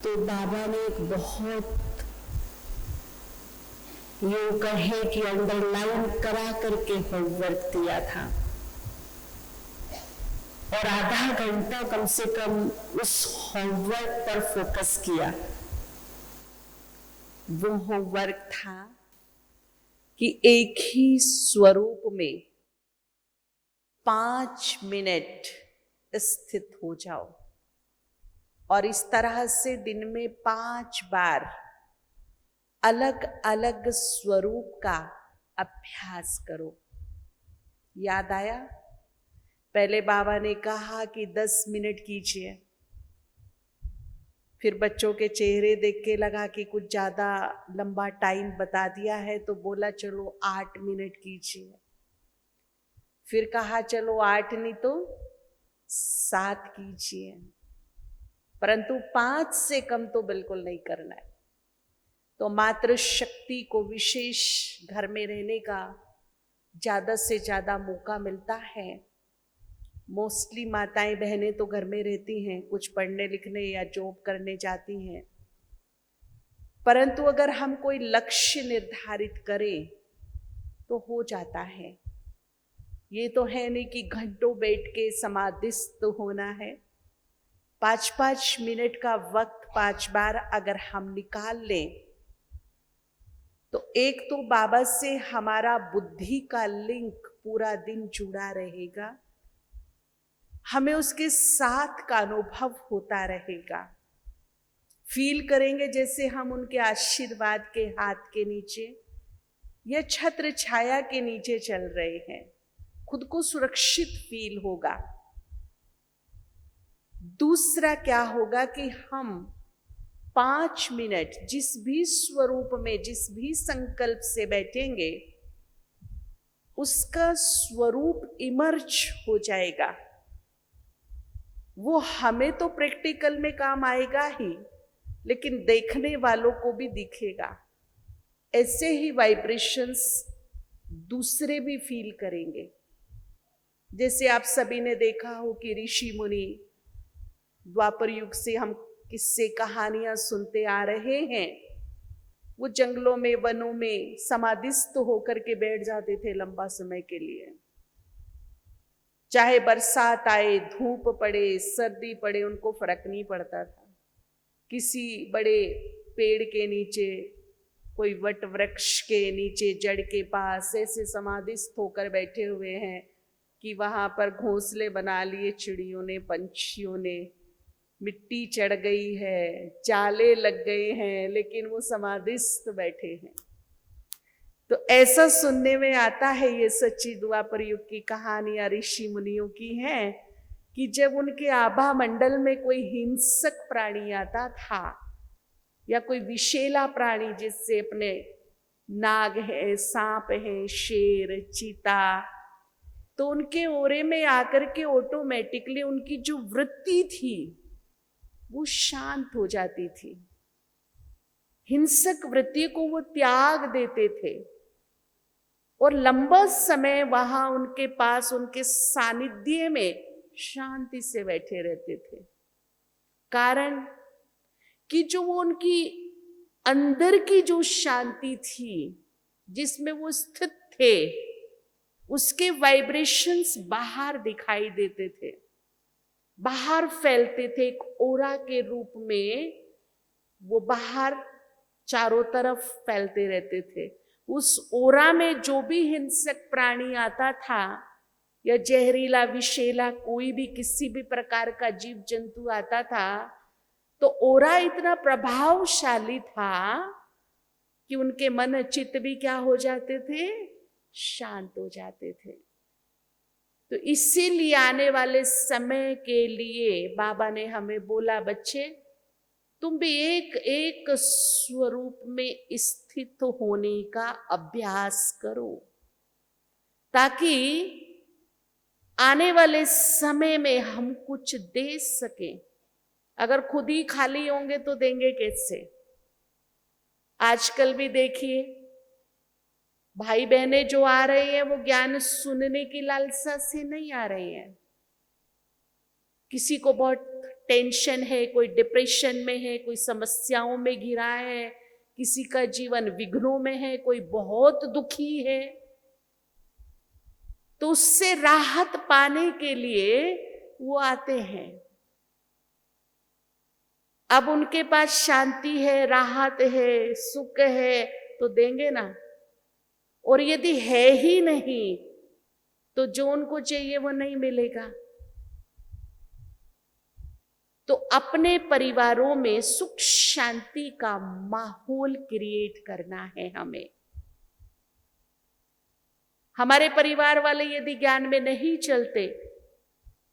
तो बाबा ने एक बहुत यूं कहे कि अंडरलाइन करा करके होमवर्क दिया था और आधा घंटा कम से कम उस होमवर्क पर फोकस किया। वो होमवर्क था कि एक ही स्वरूप में 5 मिनट स्थित हो जाओ और इस तरह से दिन में 5 बार अलग अलग स्वरूप का अभ्यास करो। याद आया? पहले बाबा ने कहा कि 10 मिनट कीजिए, फिर बच्चों के चेहरे देख के लगा कि कुछ ज्यादा लंबा टाइम बता दिया है तो बोला चलो 8 मिनट कीजिए, फिर कहा चलो 8 नहीं तो 7 कीजिए, परंतु 5 से कम तो बिल्कुल नहीं करना है। तो मातृ शक्ति को विशेष घर में रहने का ज्यादा से ज्यादा मौका मिलता है। मोस्टली माताएं बहनें तो घर में रहती हैं, कुछ पढ़ने लिखने या जॉब करने जाती हैं, परंतु अगर हम कोई लक्ष्य निर्धारित करें तो हो जाता है। ये तो है नहीं कि घंटों बैठ के समाधिस्थ होना है। 5-5 मिनट का वक्त 5 बार अगर हम निकाल लें तो एक तो बाबा से हमारा बुद्धि का लिंक पूरा दिन जुड़ा रहेगा, हमें उसके साथ का अनुभव होता रहेगा। फील करेंगे जैसे हम उनके आशीर्वाद के हाथ के नीचे या छत्र छाया के नीचे चल रहे हैं। खुद को सुरक्षित फील होगा। दूसरा क्या होगा कि हम 5 मिनट जिस भी स्वरूप में, जिस भी संकल्प से बैठेंगे, उसका स्वरूप इमर्ज हो जाएगा। वो हमें तो प्रैक्टिकल में काम आएगा ही, लेकिन देखने वालों को भी दिखेगा। ऐसे ही वाइब्रेशंस दूसरे भी फील करेंगे। जैसे आप सभी ने देखा हो कि ऋषि मुनि, द्वापर युग से हम किस्से कहानियां सुनते आ रहे हैं, वो जंगलों में, वनों में समाधिस्थ होकर के बैठ जाते थे लंबा समय के लिए। चाहे बरसात आए, धूप पड़े, सर्दी पड़े, उनको फर्क नहीं पड़ता था। किसी बड़े पेड़ के नीचे, कोई वट वृक्ष के नीचे, जड़ के पास ऐसे समाधिस्थ होकर बैठे हुए हैं कि वहां पर घोंसले बना लिए चिड़ियों ने, पंछियों ने, मिट्टी चढ़ गई है, जाले लग गए हैं, लेकिन वो समाधिस्थ बैठे हैं। तो ऐसा सुनने में आता है, ये सच्ची द्वापर युग की कहानियां ऋषि मुनियों की हैं कि जब उनके आभा मंडल में कोई हिंसक प्राणी आता था या कोई विषैला प्राणी, जिससे अपने नाग है, सांप है, शेर, चीता, तो उनके ओरे में आकर के ऑटोमेटिकली उनकी जो वृत्ति थी वो शांत हो जाती थी। हिंसक वृत्ति को वो त्याग देते थे और लंबा समय वहां उनके पास, उनके सानिध्य में शांति से बैठे रहते थे। कारण कि जो वो उनकी अंदर की जो शांति थी, जिसमें वो स्थित थे, उसके वाइब्रेशंस बाहर दिखाई देते थे, बाहर फैलते थे। एक ओरा के रूप में वो बाहर चारों तरफ फैलते रहते थे। उस ओरा में जो भी हिंसक प्राणी आता था या जहरीला, विषैला, कोई भी किसी भी प्रकार का जीव जंतु आता था, तो ओरा इतना प्रभावशाली था कि उनके मन चित्त भी क्या हो जाते थे? शांत हो जाते थे। तो इसीलिए आने वाले समय के लिए बाबा ने हमें बोला, बच्चे तुम भी एक एक स्वरूप में स्थित होने का अभ्यास करो, ताकि आने वाले समय में हम कुछ दे सकें। अगर खुद ही खाली होंगे तो देंगे कैसे? आजकल भी देखिए, भाई बहनें जो आ रहे हैं वो ज्ञान सुनने की लालसा से नहीं आ रहे हैं। किसी को बहुत टेंशन है, कोई डिप्रेशन में है, कोई समस्याओं में घिरा है, किसी का जीवन विघ्नों में है, कोई बहुत दुखी है, तो उससे राहत पाने के लिए वो आते हैं। अब उनके पास शांति है, राहत है, सुख है तो देंगे ना। और यदि है ही नहीं तो जो उनको चाहिए वो नहीं मिलेगा। तो अपने परिवारों में सुख शांति का माहौल क्रिएट करना है हमें। हमारे परिवार वाले यदि ज्ञान में नहीं चलते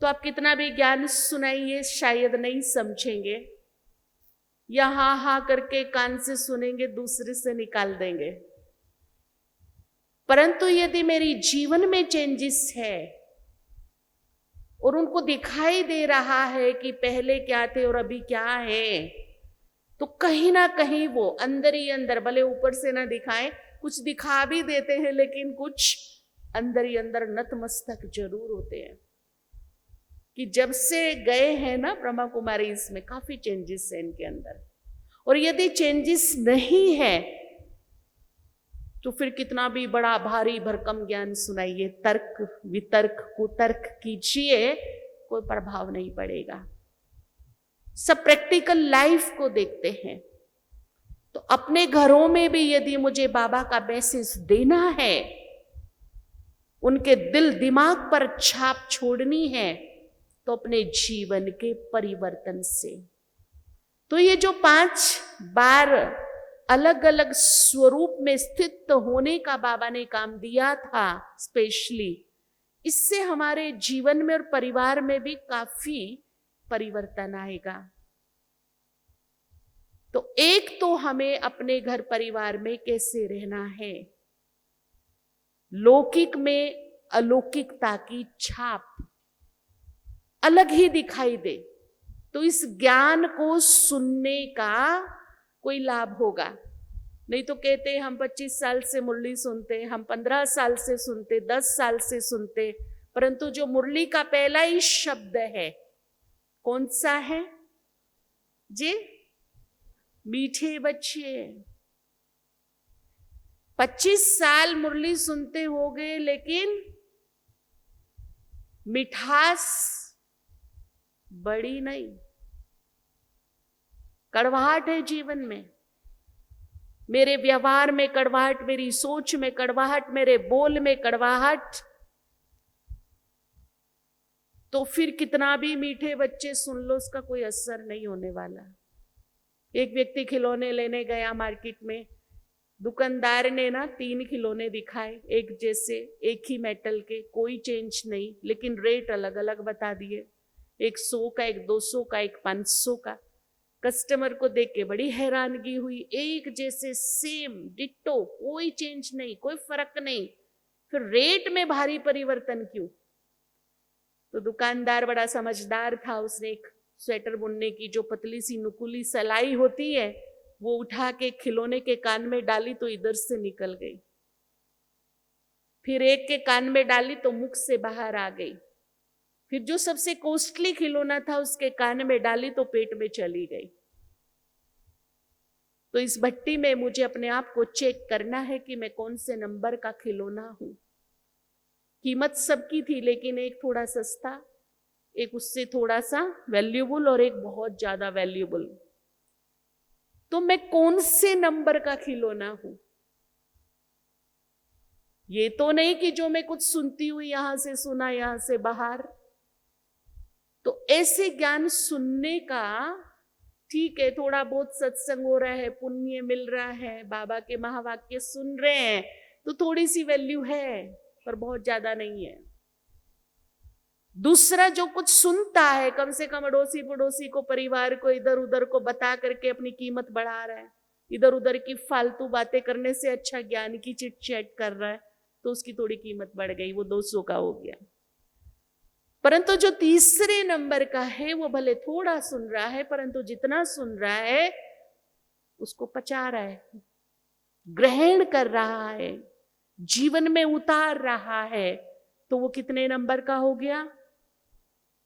तो आप कितना भी ज्ञान सुनाइए शायद नहीं समझेंगे, या हाँ हाँ करके कान से सुनेंगे, दूसरे से निकाल देंगे। परंतु यदि मेरी जीवन में चेंजेस है और उनको दिखाई दे रहा है कि पहले क्या थे और अभी क्या है, तो कहीं ना कहीं वो अंदर ही अंदर, भले ऊपर से ना दिखाएं, कुछ दिखा भी देते हैं लेकिन कुछ अंदर ही अंदर नतमस्तक जरूर होते हैं कि जब से गए हैं ना ब्रह्मा कुमारी, इसमें काफी चेंजेस है इनके अंदर। और यदि चेंजेस नहीं है तो फिर कितना भी बड़ा भारी भरकम ज्ञान सुनाइए, तर्क वितर्क कुतर्क कीजिए, कोई प्रभाव नहीं पड़ेगा। सब प्रैक्टिकल लाइफ को देखते हैं। तो अपने घरों में भी यदि मुझे बाबा का मैसेज देना है, उनके दिल दिमाग पर छाप छोड़नी है, तो अपने जीवन के परिवर्तन से। तो ये जो 5 बार अलग अलग स्वरूप में स्थित होने का बाबा ने काम दिया था स्पेशली, इससे हमारे जीवन में और परिवार में भी काफी परिवर्तन आएगा। तो एक तो हमें अपने घर परिवार में कैसे रहना है, लौकिक में अलौकिकता की छाप अलग ही दिखाई दे, तो इस ज्ञान को सुनने का कोई लाभ होगा। नहीं तो कहते हैं हम 25 साल से मुरली सुनते, हम 15 साल से सुनते, 10 साल से सुनते, परंतु जो मुरली का पहला ही शब्द है कौन सा है जी? मीठे बच्चे। 25 साल मुरली सुनते हो गए लेकिन मिठास बड़ी नहीं, कड़वाहट है जीवन में, मेरे व्यवहार में कड़वाहट, मेरी सोच में कड़वाहट, मेरे बोल में कड़वाहट, तो फिर कितना भी मीठे बच्चे सुन लो उसका कोई असर नहीं होने वाला। एक व्यक्ति खिलौने लेने गया मार्केट में, दुकानदार ने ना 3 खिलौने दिखाए एक जैसे, एक ही मेटल के, कोई चेंज नहीं, लेकिन रेट अलग अलग बता दिए, एक 100 का, एक 200 का, एक 500 का। कस्टमर को देख के बड़ी हैरानगी हुई, एक जैसे सेम डिट्टो, कोई चेंज नहीं, कोई फर्क नहीं, फिर रेट में भारी परिवर्तन क्यों? तो दुकानदार बड़ा समझदार था, उसने एक स्वेटर बुनने की जो पतली सी नुकीली सलाई होती है वो उठा के खिलौने के कान में डाली तो इधर से निकल गई, फिर एक के कान में डाली तो मुख से बाहर आ गई, फिर जो सबसे कॉस्टली खिलौना था उसके कान में डाली तो पेट में चली गई। तो इस भट्टी में मुझे अपने आप को चेक करना है कि मैं कौन से नंबर का खिलौना हूं। कीमत सबकी थी लेकिन एक थोड़ा सस्ता, एक उससे थोड़ा सा वैल्यूबल और एक बहुत ज्यादा वैल्यूबल। तो मैं कौन से नंबर का खिलौना हूं? ये तो नहीं कि जो मैं कुछ सुनती हुई यहां से सुना, यहां से बाहर। तो ऐसे ज्ञान सुनने का, ठीक है थोड़ा बहुत सत्संग हो रहा है, पुण्य मिल रहा है, बाबा के महावाक्य सुन रहे हैं तो थोड़ी सी वैल्यू है, पर बहुत ज्यादा नहीं है। दूसरा जो कुछ सुनता है, कम से कम अड़ोसी पड़ोसी को, परिवार को, इधर उधर को बता करके अपनी कीमत बढ़ा रहा है, इधर उधर की फालतू बातें करने से अच्छा ज्ञान की चिट चैट कर रहा है तो उसकी थोड़ी कीमत बढ़ गई, वो 200 का हो गया। परंतु जो तीसरे नंबर का है वो भले थोड़ा सुन रहा है परंतु जितना सुन रहा है उसको पचा रहा है, ग्रहण कर रहा है, जीवन में उतार रहा है, तो वो कितने नंबर का हो गया?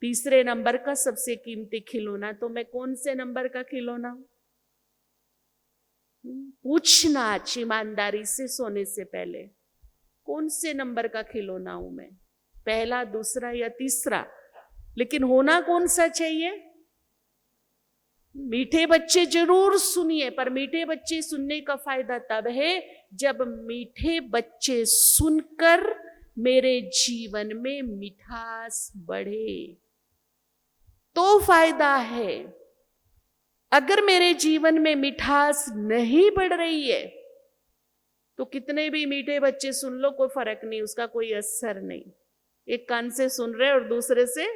तीसरे नंबर का सबसे कीमती खिलौना, तो मैं कौन से नंबर का खिलौना हूं? पूछना ईमानदारी से सोने से पहले, कौन से नंबर का खिलौना हूं मैं, पहला, दूसरा या तीसरा? लेकिन होना कौन सा चाहिए? मीठे बच्चे जरूर सुनिए, पर मीठे बच्चे सुनने का फायदा तब है जब मीठे बच्चे सुनकर मेरे जीवन में मिठास बढ़े, तो फायदा है। अगर मेरे जीवन में मिठास नहीं बढ़ रही है तो कितने भी मीठे बच्चे सुन लो, कोई फर्क नहीं, उसका कोई असर नहीं। एक कान से सुन रहे और दूसरे से।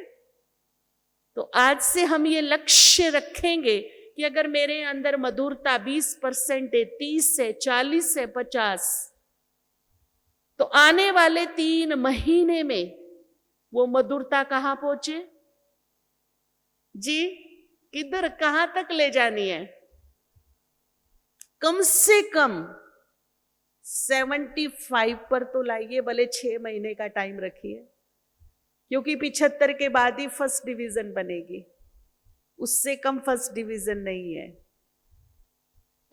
तो आज से हम ये लक्ष्य रखेंगे कि अगर मेरे अंदर मधुरता 20% है, 30 है, 40 है, 50, तो आने वाले 3 महीने में वो मधुरता कहां पहुंचे जी? किधर, कहां तक ले जानी है? कम से कम 75 पर तो लाइए, भले 6 महीने का टाइम रखिए, क्योंकि 75 के बाद ही फर्स्ट डिवीजन बनेगी, उससे कम फर्स्ट डिवीजन नहीं है।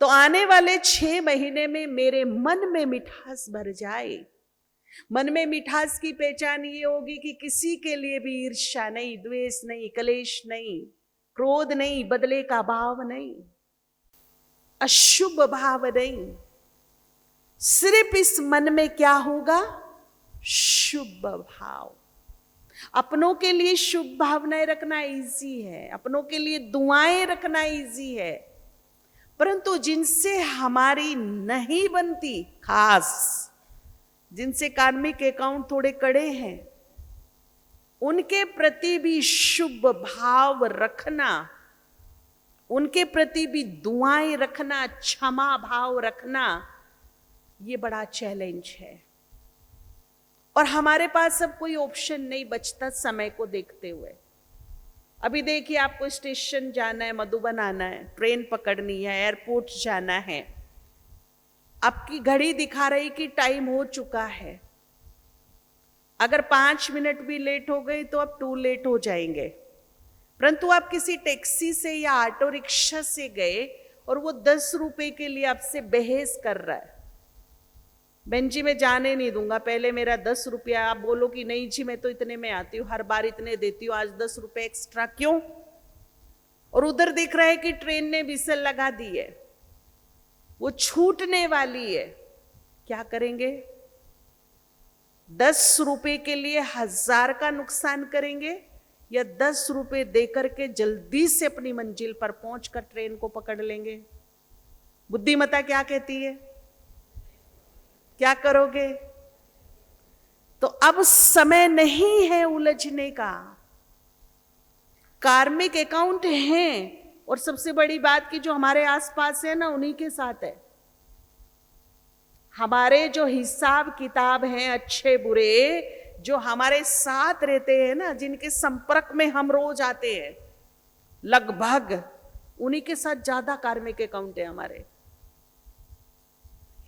तो आने वाले 6 महीने में मेरे मन में मिठास भर जाए। मन में मिठास की पहचान ये होगी कि किसी के लिए भी ईर्ष्या नहीं, द्वेष नहीं, कलेश नहीं, क्रोध नहीं, बदले का भाव नहीं, अशुभ भाव नहीं। सिर्फ इस मन में क्या होगा? शुभ भाव। अपनों के लिए शुभ भावनाएं रखना इजी है, अपनों के लिए दुआएं रखना इजी है, परंतु जिनसे हमारी नहीं बनती, खास जिनसे कार्मिक अकाउंट थोड़े कड़े हैं, उनके प्रति भी शुभ भाव रखना, उनके प्रति भी दुआएं रखना, क्षमा भाव रखना, ये बड़ा चैलेंज है। और हमारे पास अब कोई ऑप्शन नहीं बचता समय को देखते हुए। अभी देखिए, आपको स्टेशन जाना है, मधुबन आना है, ट्रेन पकड़नी है, एयरपोर्ट जाना है, आपकी घड़ी दिखा रही कि टाइम हो चुका है। अगर 5 मिनट भी लेट हो गई तो आप टू लेट हो जाएंगे। परंतु आप किसी टैक्सी से या ऑटो रिक्शा से गए और वो 10 रुपए के लिए आपसे बहस कर रहा है, बहन जी मैं जाने नहीं दूंगा, पहले मेरा 10 रुपया। आप बोलो कि नहीं जी मैं तो इतने में आती हूँ, हर बार इतने देती हूँ, आज 10 रुपए एक्स्ट्रा क्यों? और उधर दिख रहा है कि ट्रेन ने विसल लगा दी है, वो छूटने वाली है, क्या करेंगे? 10 रुपए के लिए 1000 का नुकसान करेंगे या 10 रुपए देकर के जल्दी से अपनी मंजिल पर पहुंचकर ट्रेन को पकड़ लेंगे? बुद्धिमत्ता क्या कहती है? क्या करोगे? तो अब समय नहीं है उलझने का। कार्मिक अकाउंट हैं, और सबसे बड़ी बात कि जो हमारे आसपास है ना, उन्हीं के साथ है। हमारे जो हिसाब किताब हैं अच्छे बुरे, जो हमारे साथ रहते हैं ना, जिनके संपर्क में हम रोज आते हैं, लगभग उन्हीं के साथ ज्यादा कार्मिक अकाउंट है हमारे।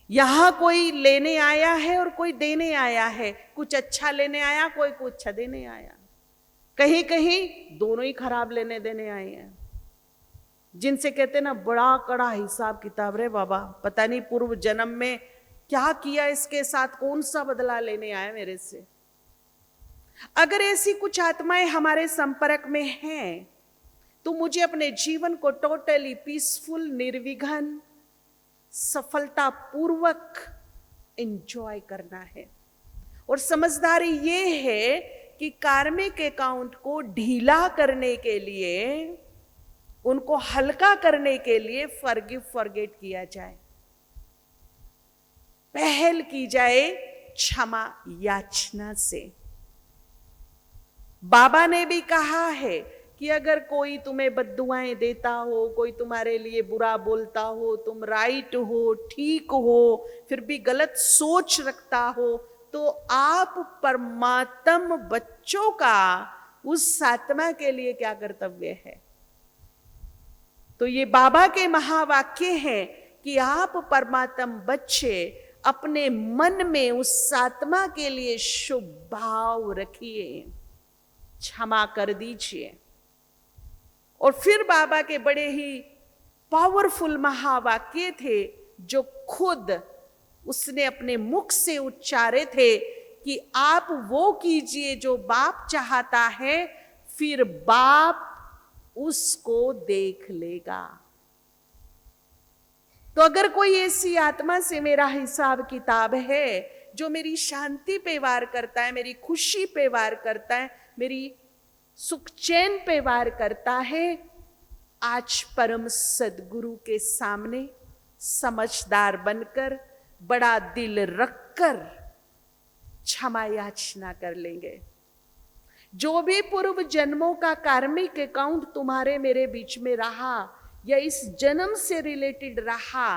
यहां कोई लेने आया है और कोई देने आया है, कुछ अच्छा लेने आया, कोई कुछ अच्छा देने आया, कहीं कहीं दोनों ही खराब लेने देने आए हैं, जिनसे कहते ना बड़ा कड़ा हिसाब किताब रे बाबा, पता नहीं पूर्व जन्म में क्या किया इसके साथ, कौन सा बदला लेने आया मेरे से। अगर ऐसी कुछ आत्माएं हमारे संपर्क में हैं तो मुझे अपने जीवन को टोटली पीसफुल, निर्विघ्न, सफलता पूर्वक एंजॉय करना है। और समझदारी ये है कि कार्मिक अकाउंट को ढीला करने के लिए, उनको हल्का करने के लिए फॉरगिव फॉरगेट किया जाए, पहल की जाए क्षमा याचना से। बाबा ने भी कहा है कि अगर कोई तुम्हें बद्दुआएं देता हो, कोई तुम्हारे लिए बुरा बोलता हो, तुम राइट हो, ठीक हो, फिर भी गलत सोच रखता हो, तो आप परमात्म बच्चों का उस आत्मा के लिए क्या कर्तव्य है? तो ये बाबा के महावाक्य हैं कि आप परमात्म बच्चे अपने मन में उस आत्मा के लिए शुभ भाव रखिए, क्षमा कर दीजिए। और फिर बाबा के बड़े ही पावरफुल महावाक्य थे जो खुद उसने अपने मुख से उच्चारे थे कि आप वो कीजिए जो बाप चाहता है, फिर बाप उसको देख लेगा। तो अगर कोई ऐसी आत्मा से मेरा हिसाब किताब है जो मेरी शांति पे वार करता है, मेरी खुशी पे वार करता है, मेरी सुख चैन पे वार करता है, आज परम सद्गुरु के सामने समझदार बनकर, बड़ा दिल रखकर क्षमा याचना कर लेंगे। जो भी पूर्व जन्मों का कार्मिक अकाउंट तुम्हारे मेरे बीच में रहा या इस जन्म से रिलेटेड रहा,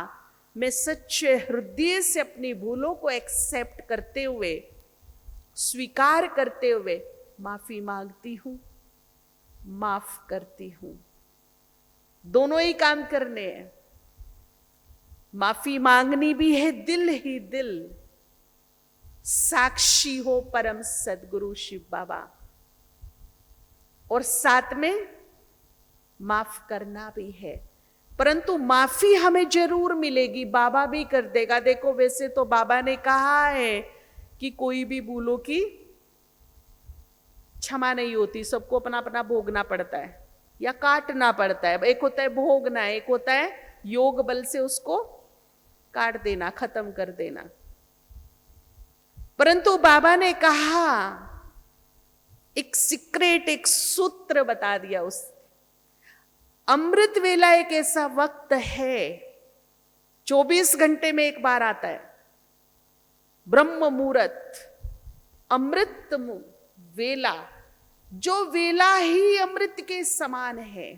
मैं सच्चे हृदय से अपनी भूलों को एक्सेप्ट करते हुए, स्वीकार करते हुए माफी मांगती हूं, माफ करती हूं। दोनों ही काम करने हैं। माफी मांगनी भी है दिल ही दिल, साक्षी हो परम सद्गुरु शिव बाबा, और साथ में माफ करना भी है। परंतु माफी हमें जरूर मिलेगी, बाबा भी कर देगा। देखो, वैसे तो बाबा ने कहा है कि कोई भी भूलों की क्षमा नहीं होती, सबको अपना अपना भोगना पड़ता है या काटना पड़ता है। एक होता है भोगना, एक होता है योग बल से उसको काट देना, खत्म कर देना। परंतु बाबा ने कहा, एक सीक्रेट, एक सूत्र बता दिया। उस अमृत वेला एक ऐसा वक्त है, 24 घंटे में एक बार आता है, ब्रह्म मुहूर्त, अमृत वेला, जो वेला ही अमृत के समान है,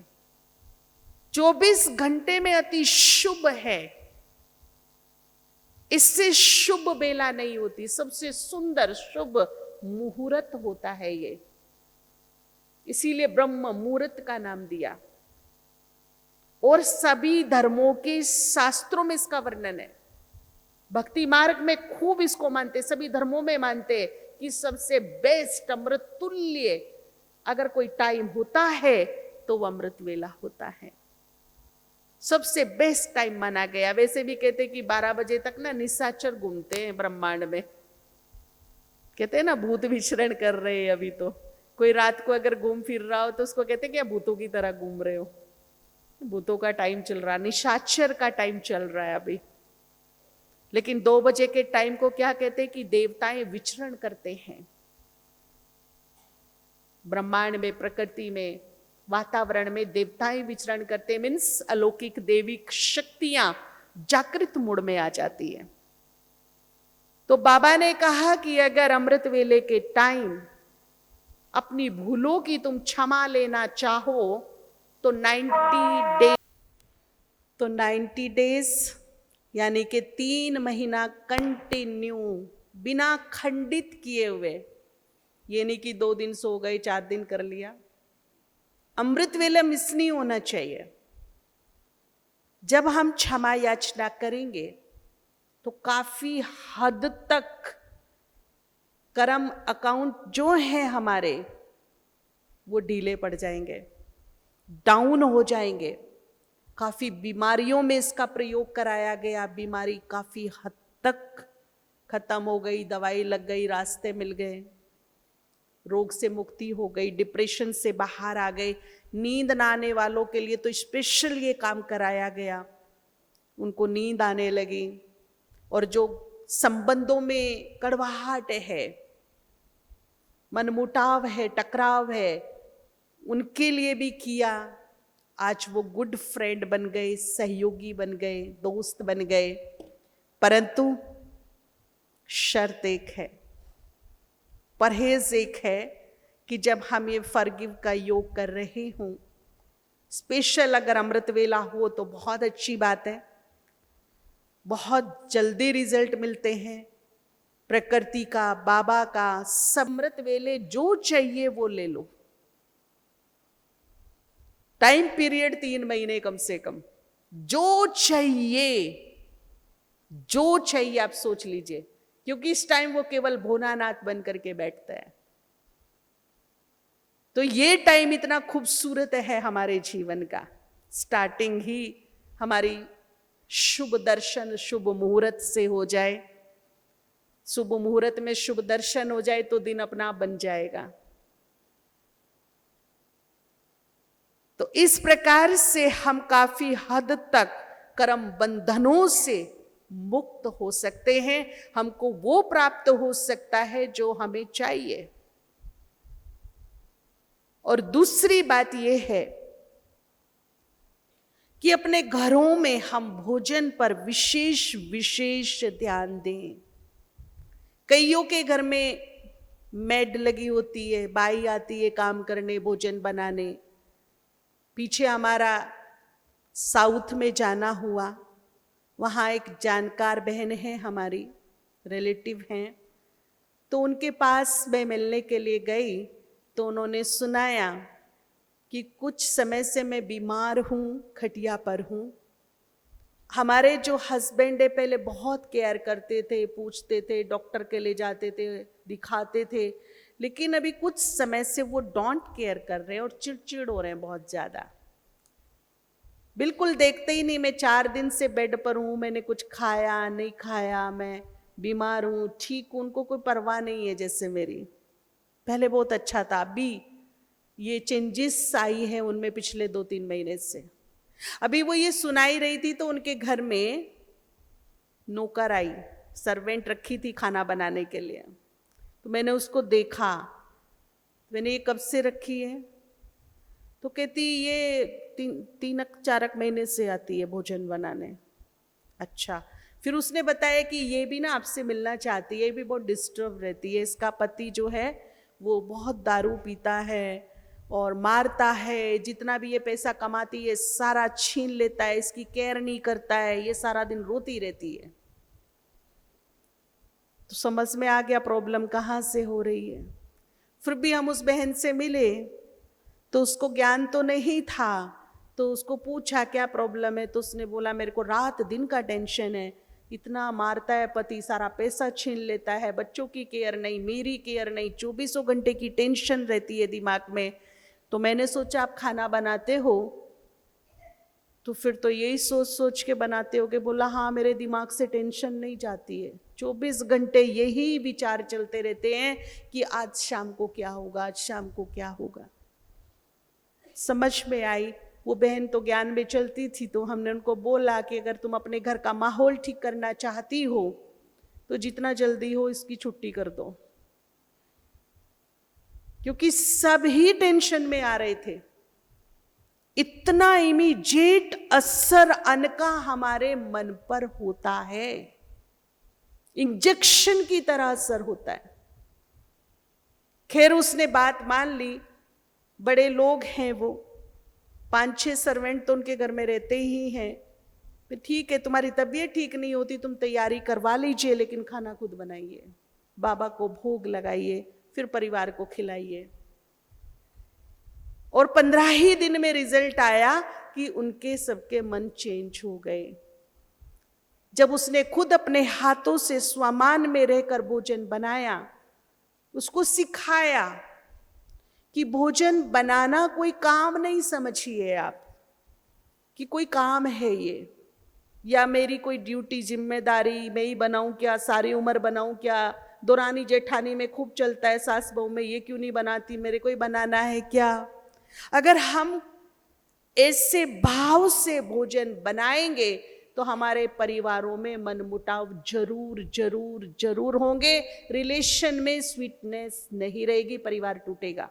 24 घंटे में अति शुभ है। इससे शुभ वेला नहीं होती, सबसे सुंदर शुभ मुहूर्त होता है ये, इसीलिए ब्रह्म मुहूर्त का नाम दिया। और सभी धर्मों के शास्त्रों में इसका वर्णन है। भक्ति मार्ग में खूब इसको मानते, सभी धर्मों में मानते कि सबसे बेस्ट अमृत तुल्य अगर कोई टाइम होता है तो वो अमृत वेला होता है, सबसे बेस्ट टाइम माना गया। वैसे भी कहते कि 12 बजे तक ना निशाचर घूमते हैं ब्रह्मांड में, कहते हैं ना भूत विचरण कर रहे हैं। अभी तो कोई रात को अगर घूम फिर रहा हो तो उसको कहते हैं कि भूतों की तरह घूम रहे हो, भूतों का टाइम चल रहा, निशाचर का टाइम चल रहा है अभी। लेकिन 2 बजे के टाइम को क्या कहते हैं कि देवताएं विचरण करते हैं ब्रह्मांड में, प्रकृति में, वातावरण में देवताएं विचरण करते, मीन्स अलौकिक देविक शक्तियां जागृत मूड में आ जाती है। तो बाबा ने कहा कि अगर अमृत वेले के टाइम अपनी भूलों की तुम क्षमा लेना चाहो तो 90 डेज यानी कि 3 महीना कंटिन्यू बिना खंडित किए हुए, ये नहीं कि 2 दिन सो गए 4 दिन कर लिया, अमृत वेला मिस नहीं होना चाहिए। जब हम क्षमा याचना करेंगे तो काफी हद तक कर्म अकाउंट जो है हमारे वो ढीले पड़ जाएंगे, डाउन हो जाएंगे। काफी बीमारियों में इसका प्रयोग कराया गया, बीमारी काफी हद तक खत्म हो गई, दवाई लग गई, रास्ते मिल गए, रोग से मुक्ति हो गई, डिप्रेशन से बाहर आ गए। नींद ना आने वालों के लिए तो स्पेशल ये काम कराया गया, उनको नींद आने लगी। और जो संबंधों में कड़वाहट है, मनमुटाव है, टकराव है, उनके लिए भी किया। आज वो गुड फ्रेंड बन गए, सहयोगी बन गए, दोस्त बन गए। परंतु शर्त एक है, परहेज एक है कि जब हम ये फॉरगिव का योग कर रहे हों, स्पेशल अगर अमृत वेला हो तो बहुत अच्छी बात है, बहुत जल्दी रिजल्ट मिलते हैं। प्रकृति का, बाबा का, अमृत वेले जो चाहिए वो ले लो। टाइम पीरियड 3 महीने कम से कम, जो चाहिए आप सोच लीजिए, क्योंकि इस टाइम वो केवल भोलानाथ बन करके बैठता है। तो ये टाइम इतना खूबसूरत है हमारे जीवन का। स्टार्टिंग ही हमारी शुभ दर्शन शुभ मुहूर्त से हो जाए, शुभ मुहूर्त में शुभ दर्शन हो जाए तो दिन अपना बन जाएगा। तो इस प्रकार से हम काफी हद तक कर्म बंधनों से मुक्त हो सकते हैं, हमको वो प्राप्त हो सकता है जो हमें चाहिए। और दूसरी बात यह है कि अपने घरों में हम भोजन पर विशेष विशेष ध्यान दें। कईयों के घर में मेड लगी होती है, बाई आती है काम करने, भोजन बनाने। पीछे हमारा साउथ में जाना हुआ, वहाँ एक जानकार बहन है, हमारी रिलेटिव हैं, तो उनके पास मैं मिलने के लिए गई तो उन्होंने सुनाया कि कुछ समय से मैं बीमार हूँ, खटिया पर हूँ। हमारे जो हस्बैंड है पहले बहुत केयर करते थे, पूछते थे, डॉक्टर के ले जाते थे, दिखाते थे, लेकिन अभी कुछ समय से वो डोंट केयर कर रहे हैं और चिड़चिड़ हो रहे हैं बहुत ज़्यादा। बिल्कुल देखते ही नहीं, मैं 4 दिन से बेड पर हूँ, मैंने कुछ खाया नहीं खाया, मैं बीमार हूँ, ठीक हूँ, उनको कोई परवाह नहीं है जैसे मेरी। पहले बहुत अच्छा था, अभी ये चेंजेस आई है उनमें पिछले 2-3 महीने से। अभी वो ये सुनाई रही थी तो उनके घर में नौकर आई, सर्वेंट रखी थी खाना बनाने के लिए, तो मैंने उसको देखा, मैंने ये कब से रखी है? तो कहती ये 3-4 महीने से आती है भोजन बनाने। अच्छा, फिर उसने बताया कि ये भी ना आपसे मिलना चाहती है, ये भी बहुत डिस्टर्ब रहती है, इसका पति जो है वो बहुत दारू पीता है और मारता है, जितना भी ये पैसा कमाती है सारा छीन लेता है, इसकी केयर नहीं करता है, ये सारा दिन रोती रहती है। तो समझ में आ गया प्रॉब्लम कहाँ से हो रही है। फिर भी हम उस बहन से मिले तो उसको ज्ञान तो नहीं था, तो उसको पूछा क्या प्रॉब्लम है, तो उसने बोला मेरे को रात दिन का टेंशन है, इतना मारता है पति, सारा पैसा छीन लेता है, बच्चों की केयर नहीं, मेरी केयर नहीं, 24 घंटे की टेंशन रहती है दिमाग में। तो मैंने सोचा आप खाना बनाते हो तो फिर तो यही सोच सोच के बनाते होगे। बोला हाँ, मेरे दिमाग से टेंशन नहीं जाती है, 24 घंटे यही विचार चलते रहते हैं कि आज शाम को क्या होगा, आज शाम को क्या होगा। समझ में आई। वो बहन तो ज्ञान में चलती थी, तो हमने उनको बोला कि अगर तुम अपने घर का माहौल ठीक करना चाहती हो तो जितना जल्दी हो इसकी छुट्टी कर दो, क्योंकि सब ही टेंशन में आ रहे थे। इतना इमीडिएट असर अन्न का हमारे मन पर होता है, इंजेक्शन की तरह असर होता है। खैर उसने बात मान ली, बड़े लोग हैं वो, 5-6 सर्वेंट तो उनके घर में रहते ही हैं। फिर ठीक है, तुम्हारी तबीयत ठीक नहीं होती, तुम तैयारी करवा लीजिए, लेकिन खाना खुद बनाइए, बाबा को भोग लगाइए, फिर परिवार को खिलाइए। और 15 ही दिन में रिजल्ट आया कि उनके सबके मन चेंज हो गए। जब उसने खुद अपने हाथों से स्वामान में रहकर भोजन बनाया, उसको सिखाया कि भोजन बनाना कोई काम नहीं समझिए आप कि कोई काम है ये, या मेरी कोई ड्यूटी जिम्मेदारी, मैं ही बनाऊं क्या, सारी उम्र बनाऊं क्या, दौरानी जेठानी में खूब चलता है, सास बहू में ये क्यों नहीं बनाती, मेरे को ही बनाना है क्या। अगर हम ऐसे भाव से भोजन बनाएंगे तो हमारे परिवारों में मनमुटाव जरूर जरूर जरूर होंगे, रिलेशन में स्वीटनेस नहीं रहेगी, परिवार टूटेगा।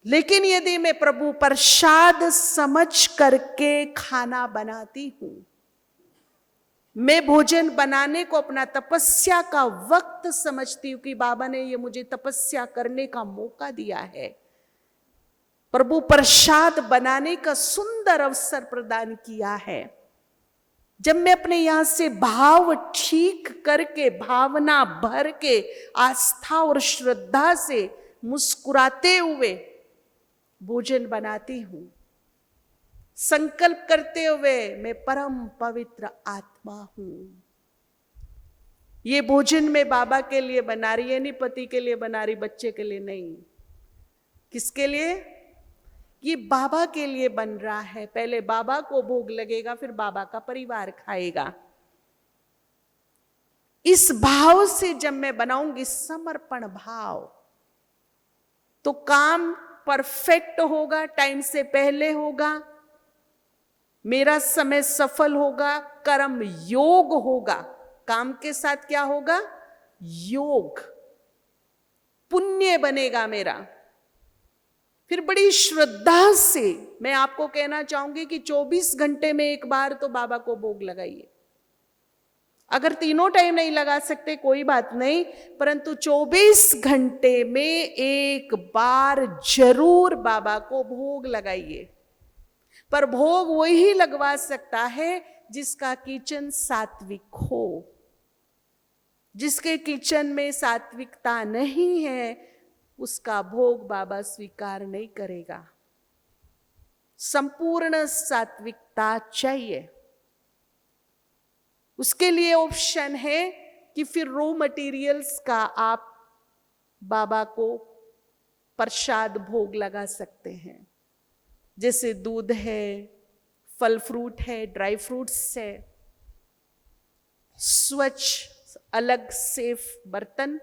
लेकिन यदि मैं प्रभु प्रसाद समझ करके खाना बनाती हूं, मैं भोजन बनाने को अपना तपस्या का वक्त समझती हूं कि बाबा ने ये मुझे तपस्या करने का मौका दिया है, प्रभु प्रसाद बनाने का सुंदर अवसर प्रदान किया है। जब मैं अपने यहां से भाव ठीक करके, भावना भर के, आस्था और श्रद्धा से मुस्कुराते हुए भोजन बनाती हूं, संकल्प करते हुए मैं परम पवित्र आत्मा हूं, ये भोजन मैं बाबा के लिए बना रही है, नहीं पति के लिए बना रही, बच्चे के लिए नहीं, किसके लिए? ये बाबा के लिए बन रहा है। पहले बाबा को भोग लगेगा, फिर बाबा का परिवार खाएगा। इस भाव से जब मैं बनाऊंगी समर्पण भाव, तो काम परफेक्ट होगा, टाइम से पहले होगा, मेरा समय सफल होगा, कर्म योग होगा। काम के साथ क्या होगा? योग, पुण्य बनेगा मेरा। फिर बड़ी श्रद्धा से मैं आपको कहना चाहूंगी कि 24 घंटे में एक बार तो बाबा को भोग लगाइए। अगर तीनों टाइम नहीं लगा सकते कोई बात नहीं, परंतु 24 घंटे में एक बार जरूर बाबा को भोग लगाइए। पर भोग वही लगवा सकता है जिसका किचन सात्विक हो। जिसके किचन में सात्विकता नहीं है, उसका भोग बाबा स्वीकार नहीं करेगा। संपूर्ण सात्विकता चाहिए। उसके लिए ऑप्शन है कि फिर रॉ मटेरियल्स का आप बाबा को प्रसाद भोग लगा सकते हैं, जैसे दूध है, फल फ्रूट है, ड्राई फ्रूट्स है, स्वच्छ अलग सेफ बर्तन,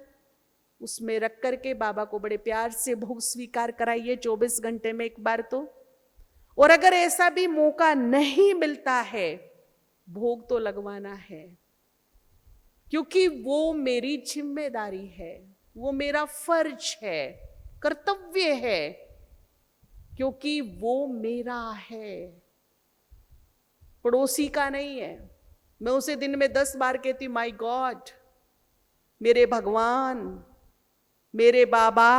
उसमें रख करके बाबा को बड़े प्यार से भोग स्वीकार कराइए 24 घंटे में एक बार तो। और अगर ऐसा भी मौका नहीं मिलता है, भोग तो लगवाना है, क्योंकि वो मेरी जिम्मेदारी है, वो मेरा फर्ज है, कर्तव्य है, क्योंकि वो मेरा है, पड़ोसी का नहीं है। मैं उसे दिन में 10 बार कहती माय गॉड, मेरे भगवान, मेरे बाबा।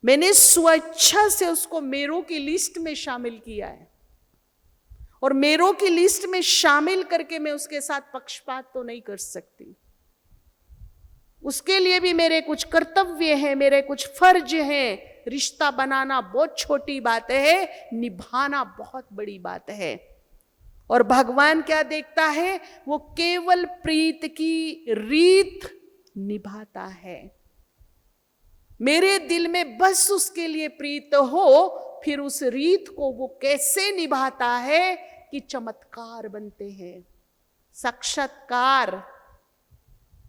मैंने स्वेच्छा से उसको मेरों की लिस्ट में शामिल किया है, और मेरों की लिस्ट में शामिल करके मैं उसके साथ पक्षपात तो नहीं कर सकती। उसके लिए भी मेरे कुछ कर्तव्य हैं, मेरे कुछ फर्ज हैं। रिश्ता बनाना बहुत छोटी बात है, निभाना बहुत बड़ी बात है। और भगवान क्या देखता है? वो केवल प्रीत की रीत निभाता है। मेरे दिल में बस उसके लिए प्रीत हो, फिर उस रीत को वो कैसे निभाता है कि चमत्कार बनते हैं। साक्षात्कार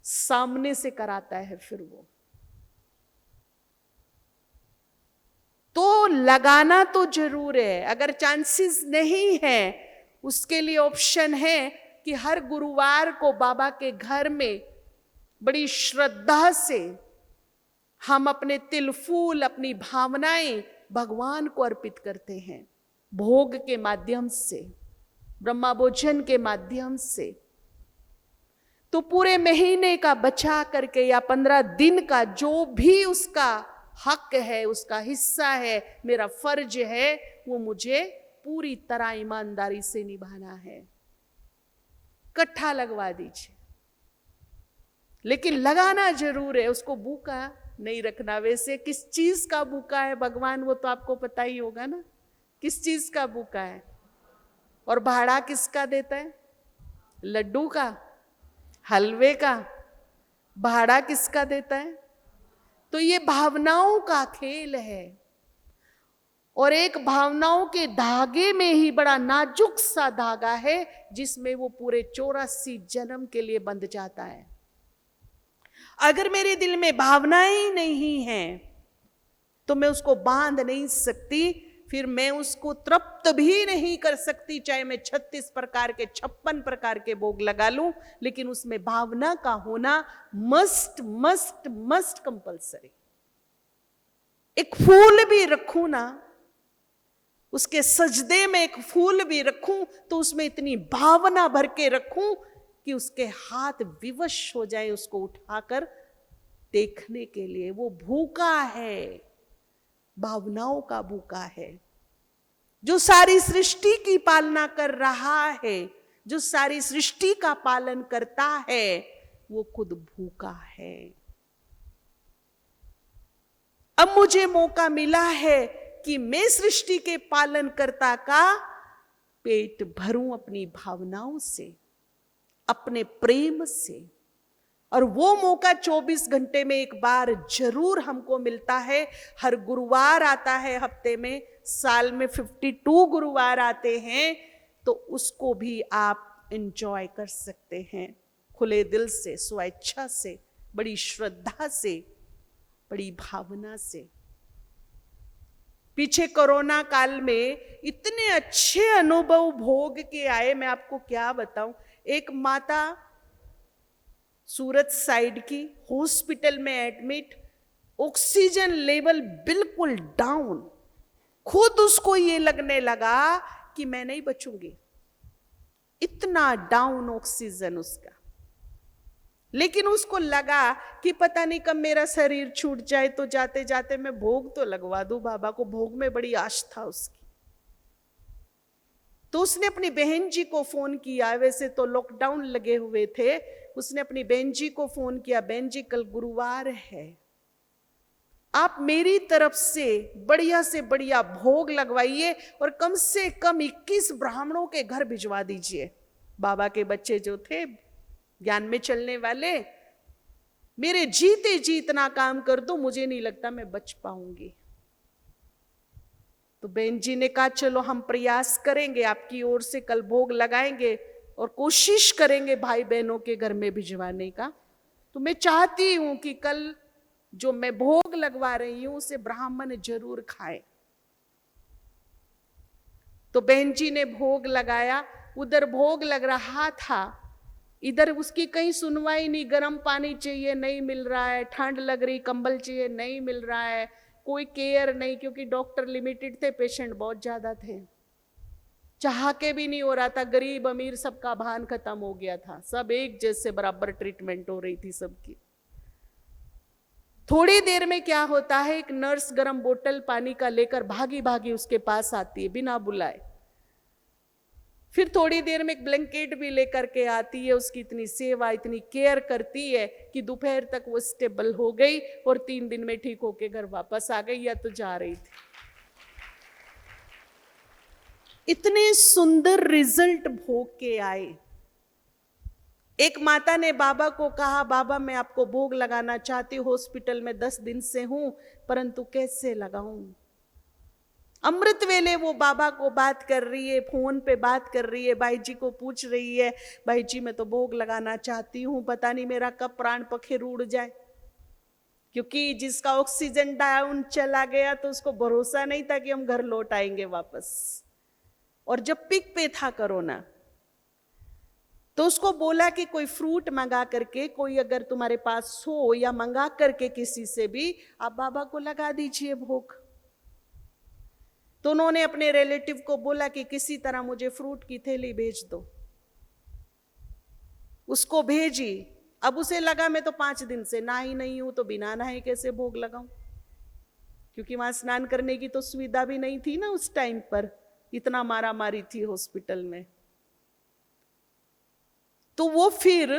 सामने से कराता है फिर वो। तो लगाना तो जरूर है। अगर चांसेस नहीं है, उसके लिए ऑप्शन है कि हर गुरुवार को बाबा के घर में बड़ी श्रद्धा से हम अपने तिल फूल, अपनी भावनाएं भगवान को अर्पित करते हैं, भोग के माध्यम से, ब्रह्मा भोजन के माध्यम से। तो पूरे महीने का बचा करके या 15 दिन का जो भी उसका हक है, उसका हिस्सा है, मेरा फर्ज है, वो मुझे पूरी तरह ईमानदारी से निभाना है। इकट्ठा लगवा दीजिए, लेकिन लगाना जरूर है। उसको भूखा नहीं रखना। वैसे किस चीज का भूखा है भगवान, वो तो आपको पता ही होगा ना, किस चीज का भूखा है। और भाड़ा किसका देता है? लड्डू का, हलवे का भाड़ा किसका देता है? तो ये भावनाओं का खेल है। और एक भावनाओं के धागे में ही बड़ा नाजुक सा धागा है, जिसमें वो पूरे 84 जन्म के लिए बंध जाता है। अगर मेरे दिल में भावनाएं ही नहीं हैं, तो मैं उसको बांध नहीं सकती, फिर मैं उसको तृप्त भी नहीं कर सकती। चाहे मैं 36 प्रकार के 56 प्रकार के भोग लगा लूं, लेकिन उसमें भावना का होना मस्ट मस्ट मस्ट कंपल्सरी। एक फूल भी रखूं ना, उसके सजदे में एक फूल भी रखूं, तो उसमें इतनी भावना भर के रखूं कि उसके हाथ विवश हो जाए उसको उठाकर देखने के लिए। वो भूखा है, भावनाओं का भूखा है। जो सारी सृष्टि की पालना कर रहा है, जो सारी सृष्टि का पालन करता है, वो खुद भूखा है। अब मुझे मौका मिला है कि मैं सृष्टि के पालनकर्ता का पेट भरूं अपनी भावनाओं से, अपने प्रेम से, और वो मौका 24 घंटे में एक बार जरूर हमको मिलता है। हर गुरुवार आता है हफ्ते में, साल में 52 गुरुवार आते हैं, तो उसको भी आप एंजॉय कर सकते हैं खुले दिल से, स्वेच्छा से, बड़ी श्रद्धा से, बड़ी भावना से। पीछे कोरोना काल में इतने अच्छे अनुभव भोग के आए, मैं आपको क्या बताऊं। एक माता सूरत साइड की, हॉस्पिटल में एडमिट, ऑक्सीजन लेवल बिल्कुल डाउन, खुद उसको ये लगने लगा कि मैं नहीं बचूंगी, इतना डाउन ऑक्सीजन उसका। लेकिन उसको लगा कि पता नहीं कब मेरा शरीर छूट जाए, तो जाते जाते मैं भोग तो लगवा दूं बाबा को। भोग में बड़ी आस्था उसकी। तो उसने अपनी बहन जी को फोन किया, वैसे तो लॉकडाउन लगे हुए थे, उसने अपनी बहन जी को फोन किया, बहन जी कल गुरुवार है, आप मेरी तरफ से बढ़िया भोग लगवाइए और कम से कम 21 ब्राह्मणों के घर भिजवा दीजिए। बाबा के बच्चे जो थे ज्ञान में चलने वाले, मेरे जीते जी इतना काम कर दो, मुझे नहीं लगता मैं बच पाऊंगी। तो बहन जी ने कहा चलो हम प्रयास करेंगे, आपकी ओर से कल भोग लगाएंगे और कोशिश करेंगे भाई बहनों के घर में भिजवाने का। तो मैं चाहती हूं कि कल जो मैं भोग लगवा रही हूं उसे ब्राह्मण जरूर खाए। तो बहन जी ने भोग लगाया, उधर भोग लग रहा था, इधर उसकी कहीं सुनवाई नहीं। गर्म पानी चाहिए, नहीं मिल रहा है, ठंड लग रही, कंबल चाहिए, नहीं मिल रहा है, कोई केयर नहीं, क्योंकि डॉक्टर लिमिटेड थे, पेशेंट बहुत ज्यादा थे, चाह के भी नहीं हो रहा था। गरीब अमीर सबका भान खत्म हो गया था, सब एक जैसे बराबर ट्रीटमेंट हो रही थी सबकी। थोड़ी देर में क्या होता है, एक नर्स गर्म बोतल पानी का लेकर भागी भागी उसके पास आती है बिना बुलाए। फिर थोड़ी देर में एक ब्लैंकेट भी लेकर के आती है, उसकी इतनी सेवा, इतनी केयर करती है कि दोपहर तक वो स्टेबल हो गई और 3 दिन में ठीक होके घर वापस आ गई, या तो जा रही थी। इतने सुंदर रिजल्ट भोग के आए। एक माता ने बाबा को कहा, बाबा मैं आपको भोग लगाना चाहती हूँ, हॉस्पिटल में 10 दिन से हूं, परंतु कैसे लगाऊं। अमृत वेले वो बाबा को बात कर रही है, फोन पे बात कर रही है, भाई जी को पूछ रही है, भाई जी मैं तो भोग लगाना चाहती हूँ, पता नहीं मेरा कब प्राण पखेरु उड़ जाए। क्योंकि जिसका ऑक्सीजन डाउन चला गया तो उसको भरोसा नहीं था कि हम घर लौट आएंगे वापस। और जब पीक पे था कोरोना, तो उसको बोला कि कोई फ्रूट मंगा करके, कोई अगर तुम्हारे पास हो या मंगा करके किसी से भी, आप बाबा को लगा दीजिए भोग। तो उन्होंने अपने रिलेटिव को बोला कि किसी तरह मुझे फ्रूट की थैली भेज दो। उसको भेजी। अब उसे लगा मैं तो 5 दिन से नहाई नहीं हूं, तो बिना नहाए कैसे भोग लगाऊं, क्योंकि वहां स्नान करने की तो सुविधा भी नहीं थी ना उस टाइम पर, इतना मारा मारी थी हॉस्पिटल में। तो वो फिर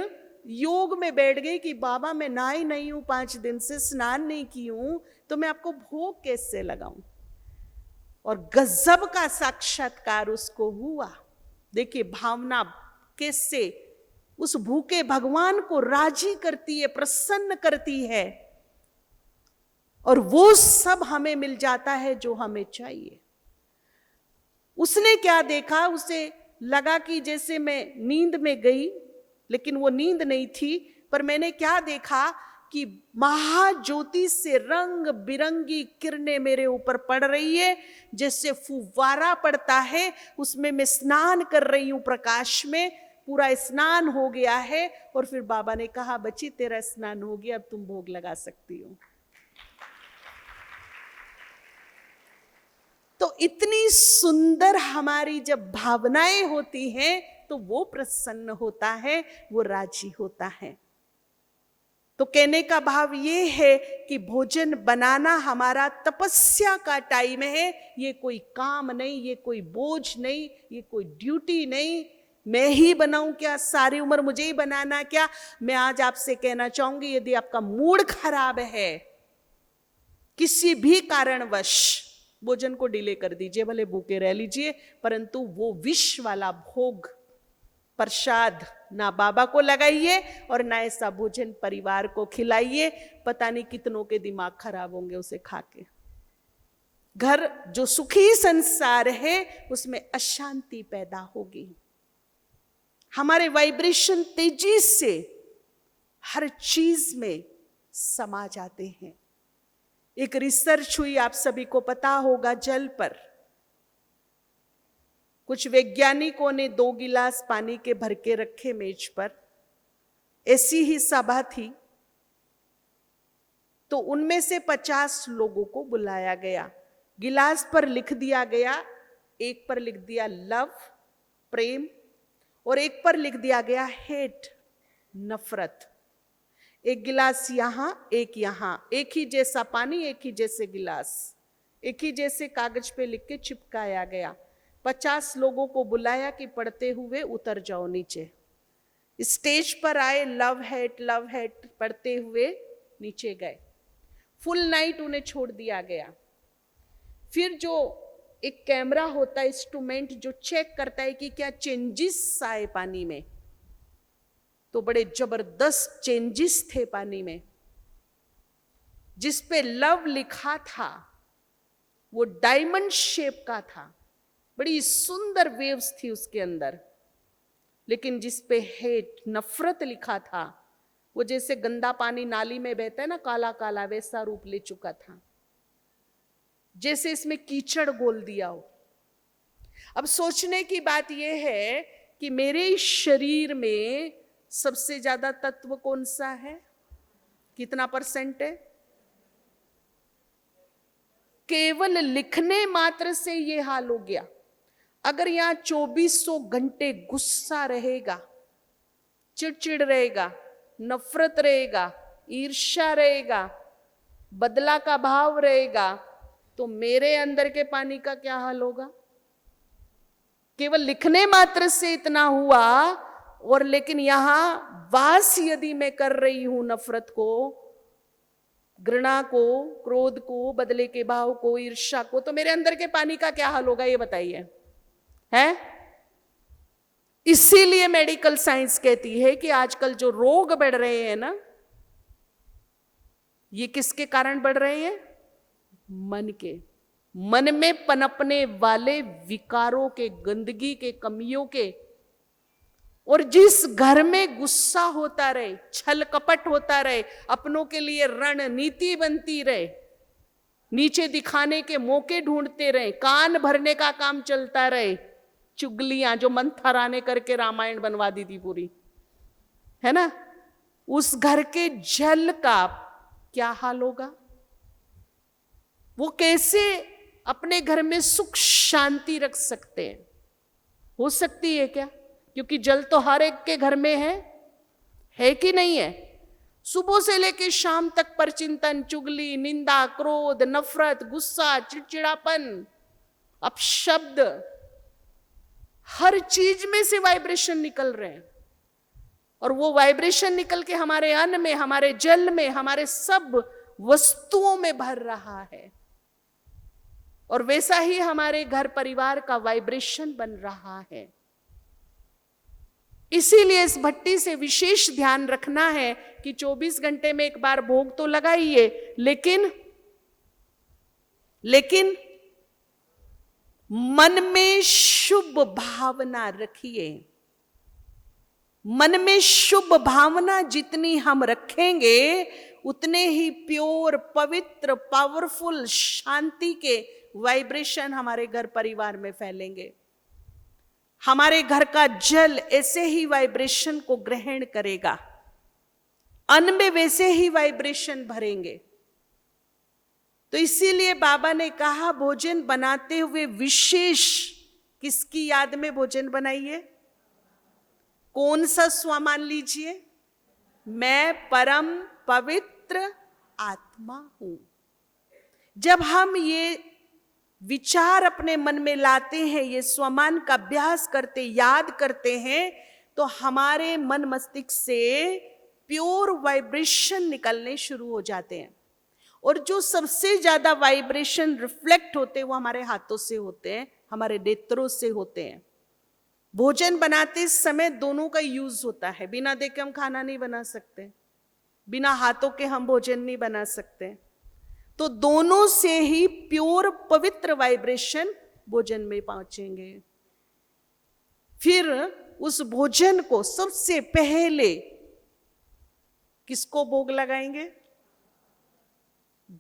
योग में बैठ गई कि बाबा मैं नहाई नहीं हूं, 5 दिन से स्नान नहीं की हूं, तो मैं आपको भोग कैसे लगाऊं। और गजब का साक्षात्कार उसको हुआ। देखिए भावना कैसे उस भूखे भगवान को राजी करती है, प्रसन्न करती है, और वो सब हमें मिल जाता है जो हमें चाहिए। उसने क्या देखा, उसे लगा कि जैसे मैं नींद में गई, लेकिन वो नींद नहीं थी, पर मैंने क्या देखा कि महाज्योति से रंग बिरंगी किरणें मेरे ऊपर पड़ रही है, जैसे फुव्वारा पड़ता है, उसमें मैं स्नान कर रही हूं प्रकाश में, पूरा स्नान हो गया है। और फिर बाबा ने कहा बच्ची तेरा स्नान हो गया, अब तुम भोग लगा सकती हो। तो इतनी सुंदर हमारी जब भावनाएं होती हैं तो वो प्रसन्न होता है, वो राजी होता है। तो कहने का भाव ये है कि भोजन बनाना हमारा तपस्या का टाइम है, ये कोई काम नहीं, ये कोई बोझ नहीं, ये कोई ड्यूटी नहीं, मैं ही बनाऊं क्या, सारी उम्र मुझे ही बनाना क्या। मैं आज आपसे कहना चाहूंगी, यदि आपका मूड खराब है, किसी भी कारणवश, भोजन को डिले कर दीजिए, भले भूखे रह लीजिए, परंतु वो विष वाला भोग प्रसाद ना बाबा को लगाइए और ना ऐसा भोजन परिवार को खिलाइए, पता नहीं कितनों के दिमाग खराब होंगे उसे खा के। घर जो सुखी संसार है उसमें अशांति पैदा होगी। हमारे वाइब्रेशन तेजी से हर चीज में समा जाते हैं। एक रिसर्च हुई, आप सभी को पता होगा, जल पर। कुछ वैज्ञानिकों ने 2 गिलास पानी के भर के रखे मेज पर, ऐसी ही सभा थी, तो उनमें से 50 लोगों को बुलाया गया। गिलास पर लिख दिया गया, एक पर लिख दिया लव, प्रेम, और एक पर लिख दिया गया हेट, नफरत। एक गिलास यहां, एक यहां, एक ही जैसा पानी, एक ही जैसे गिलास, एक ही जैसे कागज पे लिख के चिपकाया गया। 50 लोगों को बुलाया कि पढ़ते हुए उतर जाओ नीचे। स्टेज पर आए, लव हेट पढ़ते हुए नीचे गए। फुल नाइट उन्हें छोड़ दिया गया। फिर जो एक कैमरा होता है, इंस्ट्रूमेंट, जो चेक करता है कि क्या चेंजेस आए पानी में, तो बड़े जबरदस्त चेंजेस थे पानी में। जिस पे लव लिखा था वो डायमंड शेप का था, बड़ी सुंदर वेव्स थी उसके अंदर। लेकिन जिस पे हेट, नफरत लिखा था, वो जैसे गंदा पानी नाली में बहता है ना, काला काला, वैसा रूप ले चुका था, जैसे इसमें कीचड़ घोल दिया हो। अब सोचने की बात यह है कि मेरे शरीर में सबसे ज्यादा तत्व कौन सा है? कितना % है? केवल लिखने मात्र से ये हाल हो गया। अगर यहां 2400 घंटे गुस्सा रहेगा, चिड़चिड़ रहेगा, नफरत रहेगा, ईर्ष्या रहेगा, बदला का भाव रहेगा, तो मेरे अंदर के पानी का क्या हाल होगा? केवल लिखने मात्र से इतना हुआ, और लेकिन यहां वास यदि मैं कर रही हूं नफरत को, घृणा को, क्रोध को, बदले के भाव को, ईर्ष्या को, तो मेरे अंदर के पानी का क्या हाल होगा? ये बताइए, है? इसीलिए मेडिकल साइंस कहती है कि आजकल जो रोग बढ़ रहे हैं ना, ये किसके कारण बढ़ रहे हैं? मन के, मन में पनपने वाले विकारों के, गंदगी के, कमियों के। और जिस घर में गुस्सा होता रहे, छल कपट होता रहे, अपनों के लिए रणनीति बनती रहे, नीचे दिखाने के मौके ढूंढते रहे, कान भरने का काम चलता रहे, चुगलियां जो मंथरा ने करके रामायण बनवा दी थी पूरी, है ना, उस घर के जल का क्या हाल होगा? वो कैसे अपने घर में सुख शांति रख सकते हैं? हो सकती है क्या? क्योंकि जल तो हर एक के घर में है कि नहीं है? सुबह से लेकर शाम तक परचिंतन, चुगली, निंदा, क्रोध, नफरत, गुस्सा, चिड़चिड़ापन, अपशब्द, हर चीज में से वाइब्रेशन निकल रहे हैं। और वो वाइब्रेशन निकल के हमारे अन्न में, हमारे जल में, हमारे सब वस्तुओं में भर रहा है। और वैसा ही हमारे घर परिवार का वाइब्रेशन बन रहा है। इसीलिए इस भट्टी से विशेष ध्यान रखना है कि 24 घंटे में एक बार भोग तो लगाइए, लेकिन मन में शुभ भावना रखिए। मन में शुभ भावना जितनी हम रखेंगे, उतने ही प्योर, पवित्र, पावरफुल, शांति के वाइब्रेशन हमारे घर परिवार में फैलेंगे। हमारे घर का जल ऐसे ही वाइब्रेशन को ग्रहण करेगा, अन्न में वैसे ही वाइब्रेशन भरेंगे। तो इसीलिए बाबा ने कहा, भोजन बनाते हुए विशेष किसकी याद में भोजन बनाइए? कौन सा स्वमान लीजिए? मैं परम पवित्र आत्मा हूं। जब हम ये विचार अपने मन में लाते हैं, ये स्वमान का अभ्यास करते, याद करते हैं, तो हमारे मन मस्तिष्क से प्योर वाइब्रेशन निकलने शुरू हो जाते हैं। और जो सबसे ज्यादा वाइब्रेशन रिफ्लेक्ट होते हैं वो हमारे हाथों से होते हैं, हमारे नेत्रों से होते हैं। भोजन बनाते समय दोनों का यूज होता है, बिना देखे हम खाना नहीं बना सकते, बिना हाथों के हम भोजन नहीं बना सकते। तो दोनों से ही प्योर पवित्र वाइब्रेशन भोजन में पहुंचेंगे। फिर उस भोजन को सबसे पहले किसको भोग लगाएंगे?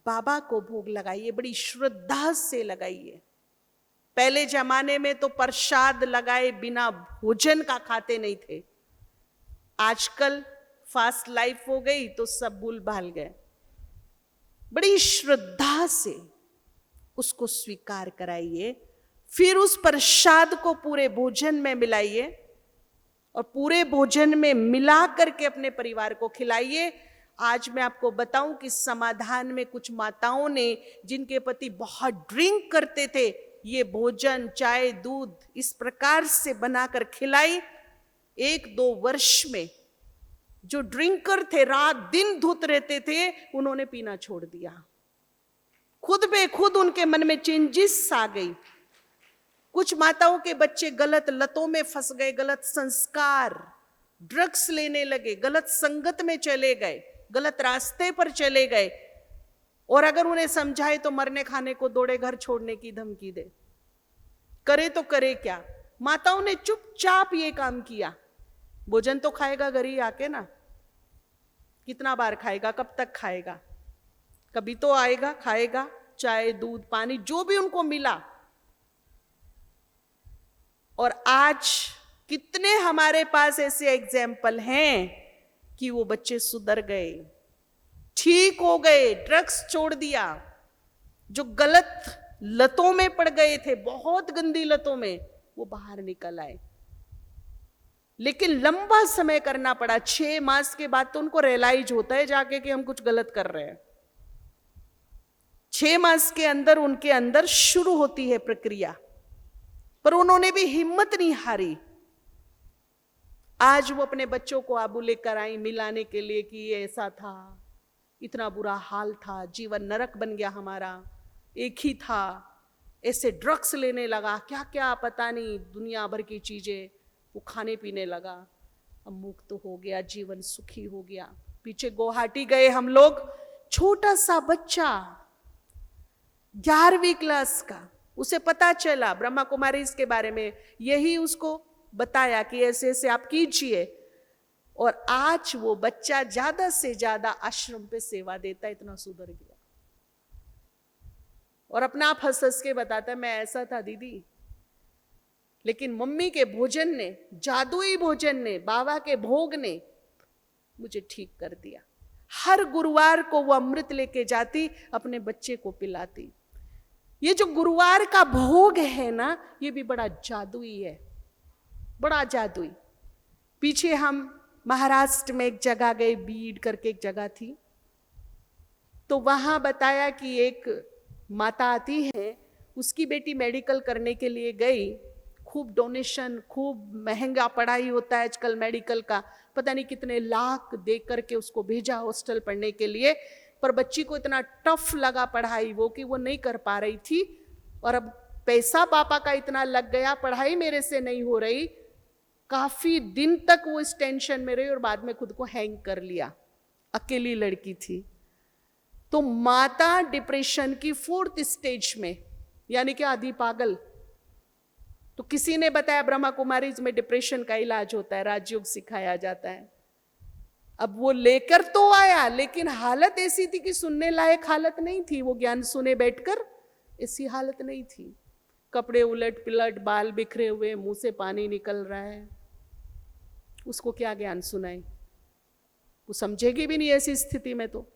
बाबा को भोग लगाइए, बड़ी श्रद्धा से लगाइए। पहले जमाने में तो प्रसाद लगाए बिना भोजन का खाते नहीं थे। आजकल फास्ट लाइफ हो गई तो सब भूल भाल गए। बड़ी श्रद्धा से उसको स्वीकार कराइए, फिर उस प्रसाद को पूरे भोजन में मिलाइए और पूरे भोजन में मिला करके अपने परिवार को खिलाइए। आज मैं आपको बताऊं कि समाधान में कुछ माताओं ने, जिनके पति बहुत ड्रिंक करते थे, ये भोजन, चाय, दूध इस प्रकार से बनाकर खिलाई। 1-2 वर्ष में जो ड्रिंकर थे, रात दिन धुत रहते थे, उन्होंने पीना छोड़ दिया। खुद पे खुद उनके मन में चेंजेस आ गई। कुछ माताओं के बच्चे गलत लतों में फंस गए, गलत संस्कार, ड्रग्स लेने लगे, गलत संगत में चले गए, गलत रास्ते पर चले गए, और अगर उन्हें समझाए तो मरने खाने को दौड़े, घर छोड़ने की धमकी दे। करे तो करे क्या? माताओं ने चुपचाप ये काम किया। भोजन तो खाएगा घर ही आके ना, कितना बार खाएगा, कब तक खाएगा? कभी तो आएगा, खाएगा, चाय, दूध, पानी जो भी उनको मिला। और आज कितने हमारे पास ऐसे एग्जाम्पल हैं कि वो बच्चे सुधर गए, ठीक हो गए, ड्रग्स छोड़ दिया। जो गलत लतों में पड़ गए थे, बहुत गंदी लतों में, वो बाहर निकल आए। लेकिन लंबा समय करना पड़ा। 6 मास के बाद तो उनको रियलाइज होता है जाके कि हम कुछ गलत कर रहे हैं। 6 मास के अंदर उनके अंदर शुरू होती है प्रक्रिया, पर उन्होंने भी हिम्मत नहीं हारी। आज वो अपने बच्चों को आबू लेकर आई मिलाने के लिए कि ये ऐसा था, इतना बुरा हाल था, जीवन नरक बन गया हमारा, एक ही था, ऐसे ड्रग्स लेने लगा, क्या क्या पता नहीं, दुनिया भर की चीजें वो खाने पीने लगा। अब मुक्त हो गया, जीवन सुखी हो गया। पीछे गुवाहाटी गए हम लोग, छोटा सा बच्चा 11वीं क्लास का, उसे पता चला ब्रह्मा कुमारी इसके बारे में, यही उसको बताया कि ऐसे ऐसे आप कीजिए, और आज वो बच्चा ज्यादा से ज्यादा आश्रम पे सेवा देता है, इतना सुधर गया। और अपना आप हंस हंस के बताता है, मैं ऐसा था दीदी, लेकिन मम्मी के भोजन ने, जादुई भोजन ने, बाबा के भोग ने मुझे ठीक कर दिया। हर गुरुवार को वो अमृत लेके जाती, अपने बच्चे को पिलाती। ये जो गुरुवार का भोग है ना, ये भी बड़ा जादुई है, बड़ा जादुई। पीछे हम महाराष्ट्र में एक जगह गए, बीड करके एक जगह थी, तो वहां बताया कि एक माता आती है, उसकी बेटी मेडिकल करने के लिए गई, खूब डोनेशन, खूब महंगा पढ़ाई होता है आजकल मेडिकल का, पता नहीं कितने लाख दे करके उसको भेजा हॉस्टल पढ़ने के लिए, पर बच्ची को इतना टफ लगा पढ़ाई वो कि वो नहीं कर पा रही थी। और अब पैसा पापा का इतना लग गया, पढ़ाई मेरे से नहीं हो रही, काफी दिन तक वो इस टेंशन में रही और बाद में खुद को हैंग कर लिया। अकेली लड़की थी। तो माता डिप्रेशन की 4th स्टेज में, यानी कि आधी पागल। तो किसी ने बताया ब्रह्मा कुमारी में डिप्रेशन का इलाज होता है, राजयोग सिखाया जाता है। अब वो लेकर तो आया, लेकिन हालत ऐसी थी कि सुनने लायक हालत नहीं थी। वो ज्ञान सुने बैठकर ऐसी हालत नहीं थी, कपड़े उलट पिलट, बाल बिखरे हुए, मुंह से पानी निकल रहा है, उसको क्या ज्ञान सुनाए? वो समझेगी भी नहीं ऐसी स्थिति में। तो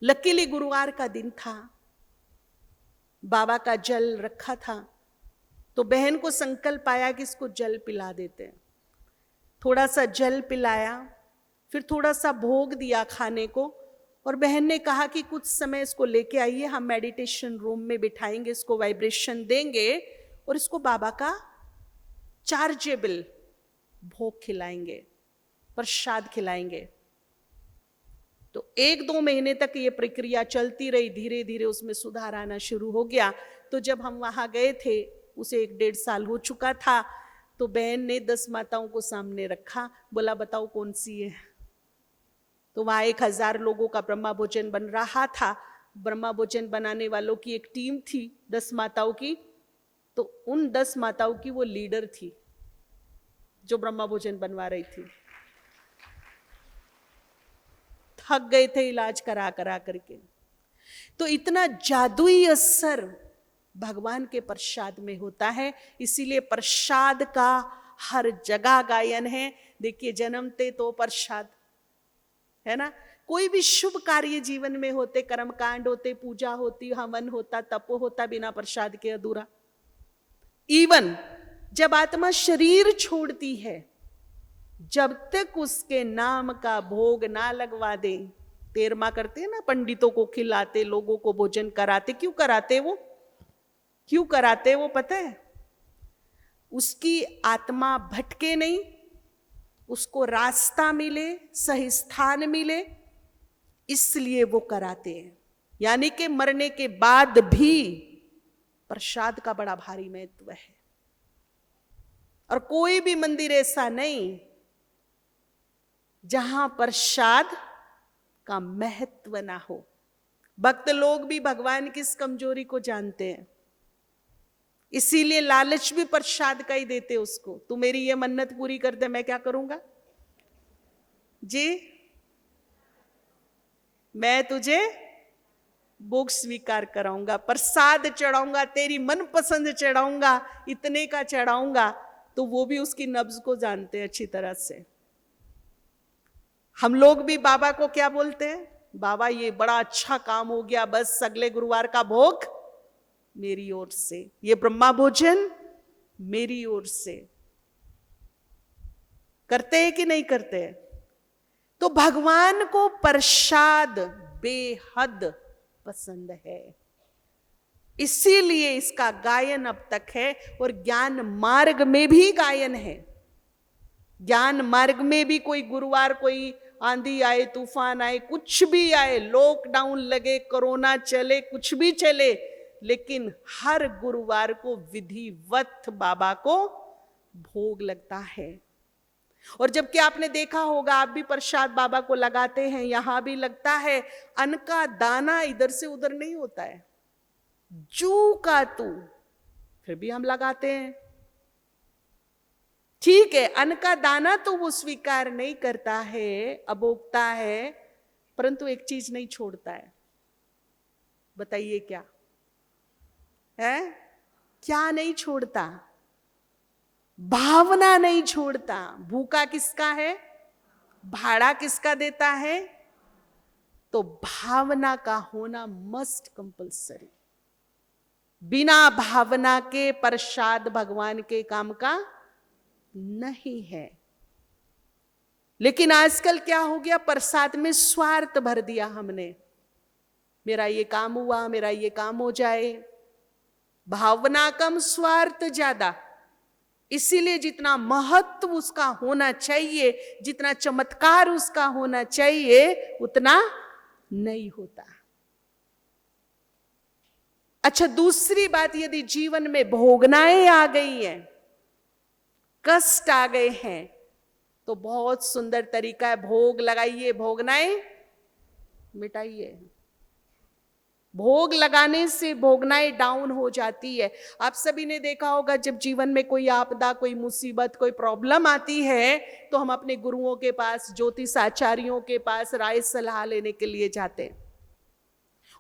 लकीली गुरुवार का दिन था, बाबा का जल रखा था, तो बहन को संकल्प आया कि इसको जल पिला देते हैं। थोड़ा सा जल पिलाया, फिर थोड़ा सा भोग दिया खाने को, और बहन ने कहा कि कुछ समय इसको लेके आइए, हम मेडिटेशन रूम में बिठाएंगे, इसको वाइब्रेशन देंगे और इसको बाबा का चार्जेबल भोग खिलाएंगे, प्रसाद खिलाएंगे। तो 1-2 महीने तक ये प्रक्रिया चलती रही, धीरे धीरे उसमें सुधार आना शुरू हो गया। तो जब हम वहां गए थे, उसे 1-1.5 साल हो चुका था, तो बहन ने 10 माताओं को सामने रखा, बोला बताओ कौन सी है। तो वहां 1000 लोगों का ब्रह्मा भोजन बन रहा था। ब्रह्मा भोजन बनाने वालों की एक टीम थी 10 माताओं की। तो उन 10 माताओं की वो लीडर थी जो ब्रह्मा भोजन बनवा रही थी। थक गए थे इलाज करा करा करके। तो इतना जादुई असर भगवान के प्रसाद में होता है, इसीलिए प्रसाद का हर जगह गायन है। देखिए जन्मते तो प्रसाद है ना, कोई भी शुभ कार्य जीवन में होते, कर्म कांड होते, पूजा होती, हवन होता, तप होता, बिना प्रसाद के अधूरा। इवन जब आत्मा शरीर छोड़ती है, जब तक उसके नाम का भोग ना लगवा दे, तेरमा करते हैं ना, पंडितों को खिलाते, लोगों को भोजन कराते, क्यों कराते वो? क्यों कराते वो पता है? उसकी आत्मा भटके नहीं, उसको रास्ता मिले, सही स्थान मिले, इसलिए वो कराते हैं। यानी कि मरने के बाद भी प्रसाद का बड़ा भारी महत्व है। और कोई भी मंदिर ऐसा नहीं जहां प्रसाद का महत्व ना हो। भक्त लोग भी भगवान की इस कमजोरी को जानते हैं, इसीलिए लालच भी प्रसाद का ही देते उसको। तू मेरी ये मन्नत पूरी कर दे, मैं क्या करूंगा जी? मैं तुझे भोग स्वीकार कराऊंगा, प्रसाद चढ़ाऊंगा, तेरी मनपसंद चढ़ाऊंगा, इतने का चढ़ाऊंगा। तो वो भी उसकी नब्ज को जानते हैं अच्छी तरह से। हम लोग भी बाबा को क्या बोलते हैं? बाबा ये बड़ा अच्छा काम हो गया, बस अगले गुरुवार का भोग मेरी ओर से, ये ब्रह्मा भोजन मेरी ओर से। करते हैं कि नहीं करते हैं? तो भगवान को प्रसाद बेहद पसंद है, इसीलिए इसका गायन अब तक है। और ज्ञान मार्ग में भी गायन है। ज्ञान मार्ग में भी कोई गुरुवार, कोई आंधी आए, तूफान आए, कुछ भी आए, लॉकडाउन लगे, कोरोना चले, कुछ भी चले, लेकिन हर गुरुवार को विधिवत बाबा को भोग लगता है। और जबकि आपने देखा होगा, आप भी प्रसाद बाबा को लगाते हैं, यहां भी लगता है, अन्न का दाना इधर से उधर नहीं होता है, जू का तू, फिर भी हम लगाते हैं। ठीक है, अन्न का दाना तो वो स्वीकार नहीं करता है, अभोक्ता है, परंतु एक चीज नहीं छोड़ता है। बताइए क्या है? क्या नहीं छोड़ता? भावना नहीं छोड़ता। भूखा किसका है? भाड़ा किसका देता है? तो भावना का होना मस्ट कंपलसरी। बिना भावना के प्रसाद भगवान के काम का नहीं है। लेकिन आजकल क्या हो गया, प्रसाद में स्वार्थ भर दिया हमने। मेरा ये काम हुआ, मेरा ये काम हो जाए। भावना कम, स्वार्थ ज्यादा। इसीलिए जितना महत्व उसका होना चाहिए, जितना चमत्कार उसका होना चाहिए, उतना नहीं होता। अच्छा, दूसरी बात, यदि जीवन में भोगनाएं आ गई हैं, कष्ट आ गए हैं, तो बहुत सुंदर तरीका है, भोग लगाइए, भोगनाएं मिटाइए। भोग लगाने से भोगनाएं डाउन हो जाती है। आप सभी ने देखा होगा, जब जीवन में कोई आपदा, कोई मुसीबत, कोई प्रॉब्लम आती है, तो हम अपने गुरुओं के पास, ज्योतिष आचार्यों के पास राय सलाह लेने के लिए जाते हैं।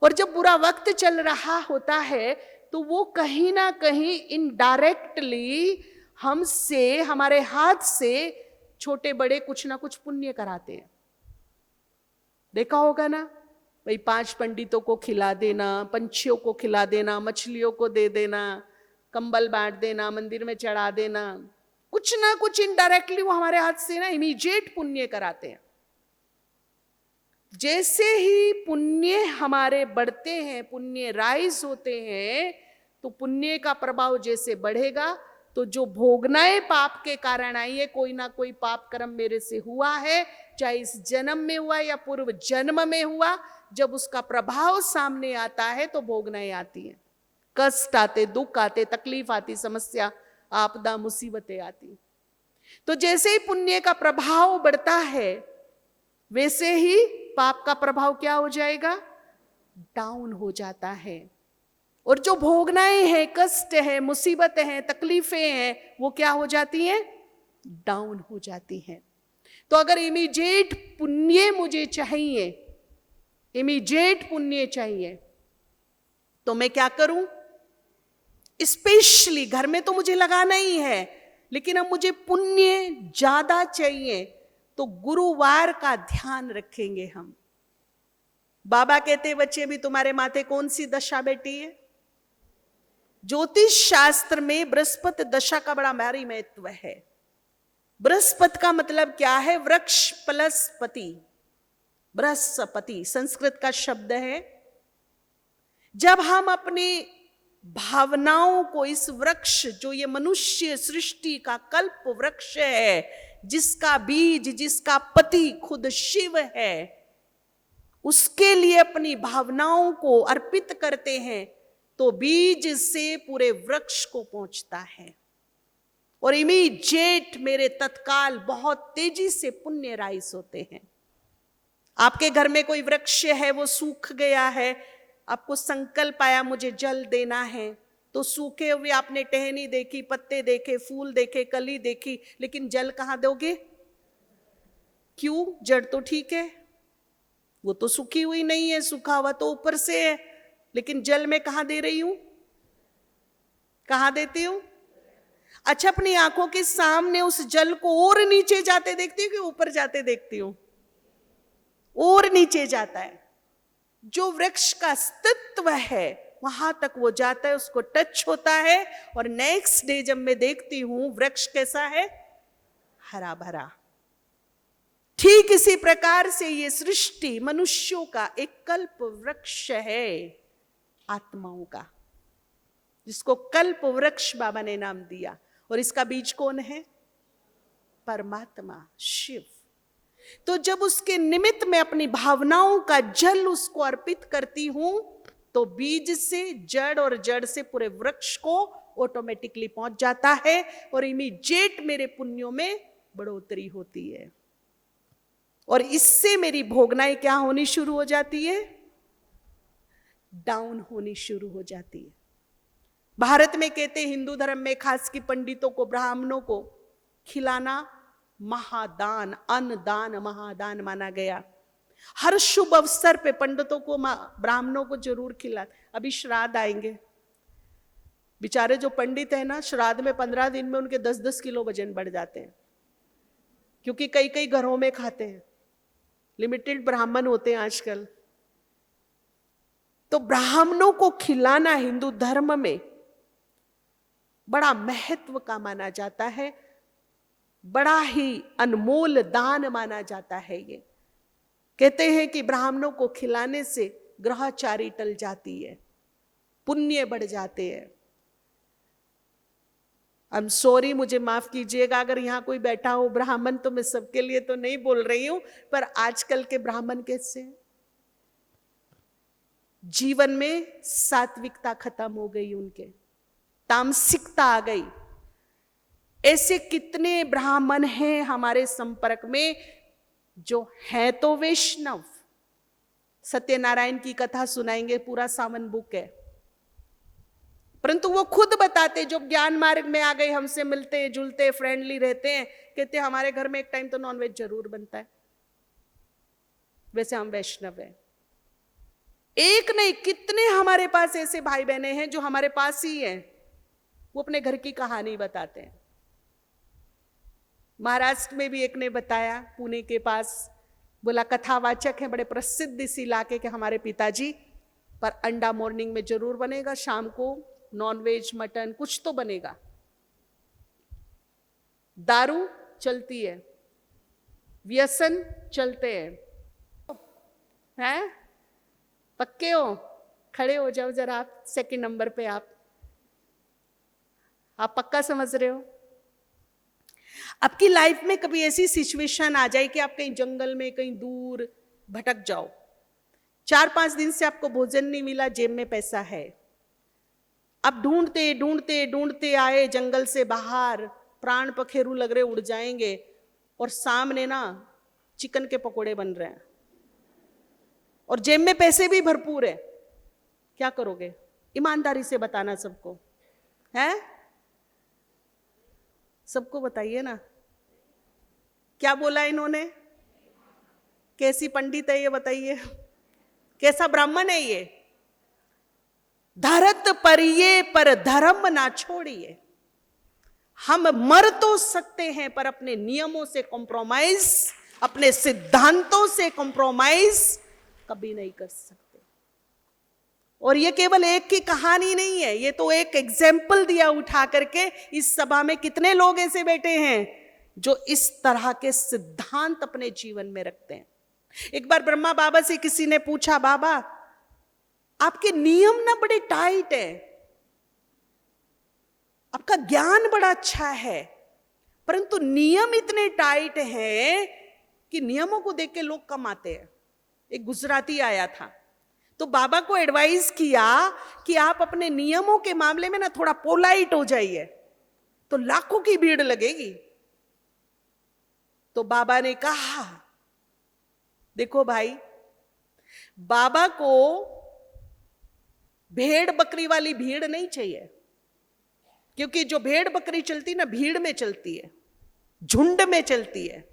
और जब बुरा वक्त चल रहा होता है, तो वो कहीं ना कहीं इनडायरेक्टली हमसे, हमारे हाथ से छोटे बड़े कुछ ना कुछ पुण्य कराते हैं। देखा होगा ना भाई, 5 पंडितों को खिला देना, पंछियों को खिला देना, मछलियों को दे देना, कंबल बांट देना, मंदिर में चढ़ा देना, कुछ ना कुछ इनडायरेक्टली वो हमारे हाथ से ना इमीडिएट पुण्य कराते हैं। जैसे ही पुण्य हमारे बढ़ते हैं, पुण्य राइज होते हैं, तो पुण्य का प्रभाव जैसे बढ़ेगा, तो जो भोगनाएं पाप के कारण आई है, कोई ना कोई पाप कर्म मेरे से हुआ है, चाहे इस जन्म में हुआ या पूर्व जन्म में हुआ, जब उसका प्रभाव सामने आता है तो भोगनाएं आती हैं, कष्ट आते, दुख आते, तकलीफ आती, समस्या आपदा मुसीबतें आती। तो जैसे ही पुण्य का प्रभाव बढ़ता है, वैसे ही पाप का प्रभाव क्या हो जाएगा? डाउन हो जाता है। और जो भोगनाएं हैं, कष्ट है, मुसीबतें हैं, तकलीफें हैं, वो क्या हो जाती हैं? डाउन हो जाती हैं। तो अगर इमीडिएट पुण्य मुझे चाहिए, इमीडिएट पुण्य चाहिए, तो मैं क्या करूं? स्पेशली घर में तो मुझे लगाना ही है, लेकिन अब मुझे पुण्य ज्यादा चाहिए, तो गुरुवार का ध्यान रखेंगे हम। बाबा कहते बच्चे भी तुम्हारे माथे कौन सी दशा बैठी है? ज्योतिष शास्त्र में बृहस्पति दशा का बड़ा भारी महत्व है। बृहस्पति का मतलब क्या है? वृक्ष प्लस पति, बृहस्पति संस्कृत का शब्द है। जब हम अपनी भावनाओं को इस वृक्ष, जो ये मनुष्य सृष्टि का कल्प वृक्ष है, जिसका बीज, जिसका पति खुद शिव है, उसके लिए अपनी भावनाओं को अर्पित करते हैं, तो बीज से पूरे वृक्ष को पहुंचता है और इमीडिएट मेरे तत्काल बहुत तेजी से पुण्य राइस होते हैं। आपके घर में कोई वृक्ष है, वो सूख गया है, आपको संकल्प आया मुझे जल देना है, तो सूखे हुए आपने टहनी देखी, पत्ते देखे, फूल देखे, कली देखी, लेकिन जल कहां दोगे? क्यों? जड़ तो ठीक है, वो तो सूखी हुई नहीं है, सूखा हुआ तो ऊपर से है, लेकिन जल में कहां दे रही हूं? कहां देती हूं? अच्छा, अपनी आंखों के सामने उस जल को और नीचे जाते देखती हूँ कि ऊपर जाते देखती हूं? और नीचे जाता है। जो वृक्ष का अस्तित्व है वहां तक वो जाता है, उसको टच होता है, और नेक्स्ट डे जब मैं देखती हूं वृक्ष कैसा है? हरा भरा। ठीक इसी प्रकार से ये सृष्टि मनुष्यों का एक कल्प वृक्ष है, आत्माओं का, जिसको कल्प वृक्ष बाबा ने नाम दिया। और इसका बीज कौन है? परमात्मा, शिव। तो जब उसके निमित्त में अपनी भावनाओं का जल उसको अर्पित करती हूं, तो बीज से जड़ और जड़ से पूरे वृक्ष को ऑटोमेटिकली पहुंच जाता है और इमीडिएट मेरे पुण्यों में बढ़ोतरी होती है। और इससे मेरी भोगनाएं क्या होनी शुरू हो जाती है? डाउन होनी शुरू हो जाती है। भारत में कहते हैं, हिंदू धर्म में खास की पंडितों को, ब्राह्मणों को खिलाना महादान, अन्नदान महादान माना गया। हर शुभ अवसर पे पंडितों को, ब्राह्मणों को जरूर खिला। अभी श्राद्ध आएंगे, बेचारे जो पंडित है ना, श्राद्ध में 15 दिन में उनके 10-10 किलो वजन बढ़ जाते हैं, क्योंकि कई कई घरों में खाते हैं, लिमिटेड ब्राह्मण होते हैं आजकल। तो ब्राह्मणों को खिलाना हिंदू धर्म में बड़ा महत्व का माना जाता है, बड़ा ही अनमोल दान माना जाता है। ये कहते हैं कि ब्राह्मणों को खिलाने से ग्रहचारी टल जाती है, पुण्य बढ़ जाते हैं। आई एम सॉरी, मुझे माफ कीजिएगा अगर यहां कोई बैठा हो ब्राह्मण, तो मैं सबके लिए तो नहीं बोल रही हूं, पर आजकल के ब्राह्मण कैसे हैं? जीवन में सात्विकता खत्म हो गई, उनके तामसिकता आ गई। ऐसे कितने ब्राह्मण हैं हमारे संपर्क में जो हैं तो वैष्णव। सत्यनारायण की कथा सुनाएंगे, पूरा सावन बुक है, परंतु वो खुद बताते, जो ज्ञान मार्ग में आ गए, हमसे मिलते जुलते फ्रेंडली रहते हैं, कहते हमारे घर में एक टाइम तो नॉनवेज जरूर बनता है। वैसे हम वैष्णव हैं। एक नहीं, कितने हमारे पास ऐसे भाई बहने हैं जो हमारे पास ही हैं, वो अपने घर की कहानी बताते हैं। महाराष्ट्र में भी एक ने बताया, पुणे के पास, बोला कथावाचक है, बड़े प्रसिद्ध इस इलाके के हमारे पिताजी, पर अंडा मॉर्निंग में जरूर बनेगा, शाम को नॉनवेज मटन कुछ तो बनेगा। दारू चलती है, व्यसन चलते हैं। पक्के हो? खड़े हो जाओ जरा आप, सेकंड नंबर पे आप पक्का समझ रहे हो? आपकी लाइफ में कभी ऐसी सिचुएशन आ जाए कि आप कहीं जंगल में, कहीं दूर भटक जाओ, 4-5 दिन से आपको भोजन नहीं मिला, जेब में पैसा है, अब ढूंढते ढूंढते ढूंढते आए जंगल से बाहर, प्राण पखेरु लग रहे उड़ जाएंगे, और सामने ना चिकन के पकोड़े बन रहे हैं और जेब में पैसे भी भरपूर है। क्या करोगे? ईमानदारी से बताना सबको, है? सबको बताइए ना, क्या बोला इन्होंने? कैसी पंडित है ये बताइए, कैसा ब्राह्मण है ये? धरत परिये पर धर्म ना छोड़िए। हम मर तो सकते हैं पर अपने नियमों से कॉम्प्रोमाइज, अपने सिद्धांतों से कॉम्प्रोमाइज कभी नहीं कर सकते। और ये केवल एक की कहानी नहीं है, ये तो एक एग्जाम्पल दिया उठा करके। इस सभा में कितने लोग ऐसे बैठे हैं जो इस तरह के सिद्धांत अपने जीवन में रखते हैं। एक बार ब्रह्मा बाबा से किसी ने पूछा, बाबा आपके नियम ना बड़े टाइट है, आपका ज्ञान बड़ा अच्छा है, परंतु नियम इतने टाइट हैं कि नियमों को देख के लोग कम आते हैं। एक गुजराती आया था, तो बाबा को एडवाइस किया कि आप अपने नियमों के मामले में ना थोड़ा पोलाइट हो जाइए, तो लाखों की भीड़ लगेगी। तो बाबा ने कहा, देखो भाई, बाबा को भेड़ बकरी वाली भीड़ नहीं चाहिए, क्योंकि जो भेड़ बकरी चलती ना भीड़ में चलती है, झुंड में चलती है।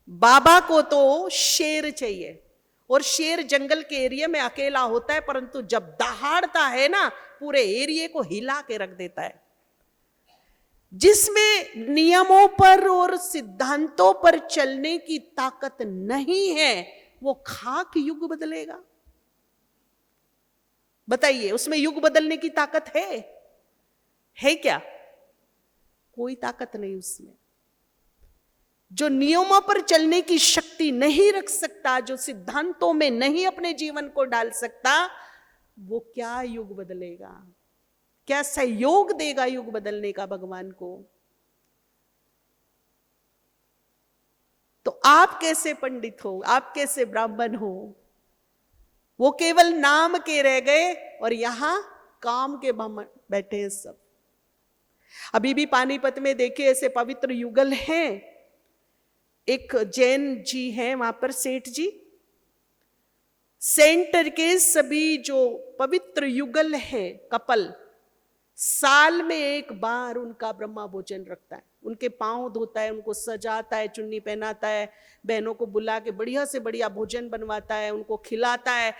बाबा को तो शेर चाहिए, और शेर जंगल के एरिया में अकेला होता है, परंतु जब दहाड़ता है ना पूरे एरिया को हिला के रख देता है। जिसमें नियमों पर और सिद्धांतों पर चलने की ताकत नहीं है, वो खाक युग बदलेगा। बताइए, उसमें युग बदलने की ताकत है क्या? कोई ताकत नहीं उसमें। जो नियमों पर चलने की शक्ति नहीं रख सकता, जो सिद्धांतों में नहीं अपने जीवन को डाल सकता, वो क्या युग बदलेगा? क्या सहयोग देगा युग बदलने का भगवान को? तो आप कैसे पंडित हो, आप कैसे ब्राह्मण हो? वो केवल नाम के रह गए और यहां काम के ब्राह्मण बैठे हैं सब। अभी भी पानीपत में देखिए ऐसे पवित्र युगल हैं। एक जैन जी हैं वहां पर, सेठ जी। सेंटर के सभी जो पवित्र युगल हैं, कपल, साल में एक बार उनका ब्रह्मा भोजन रखता है। उनके पांव धोता है, उनको सजाता है, चुन्नी पहनाता है, बहनों को बुला के बढ़िया से बढ़िया भोजन बनवाता है, उनको खिलाता है।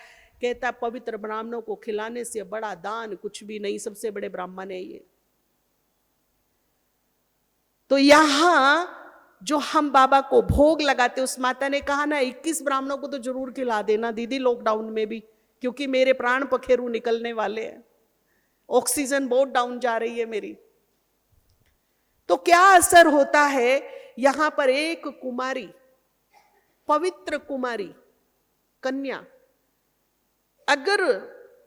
कहता है पवित्र ब्राह्मणों को खिलाने से बड़ा दान कुछ भी नहीं, सबसे बड़े ब्राह्मण है ये। तो यहां जो हम बाबा को भोग लगाते, उस माता ने कहा ना 21 ब्राह्मणों को तो जरूर खिला देना दीदी लॉकडाउन में भी, क्योंकि मेरे प्राण पखेरु निकलने वाले हैं, ऑक्सीजन बहुत डाउन जा रही है मेरी। तो क्या असर होता है? यहां पर एक कुमारी, पवित्र कुमारी, कन्या, अगर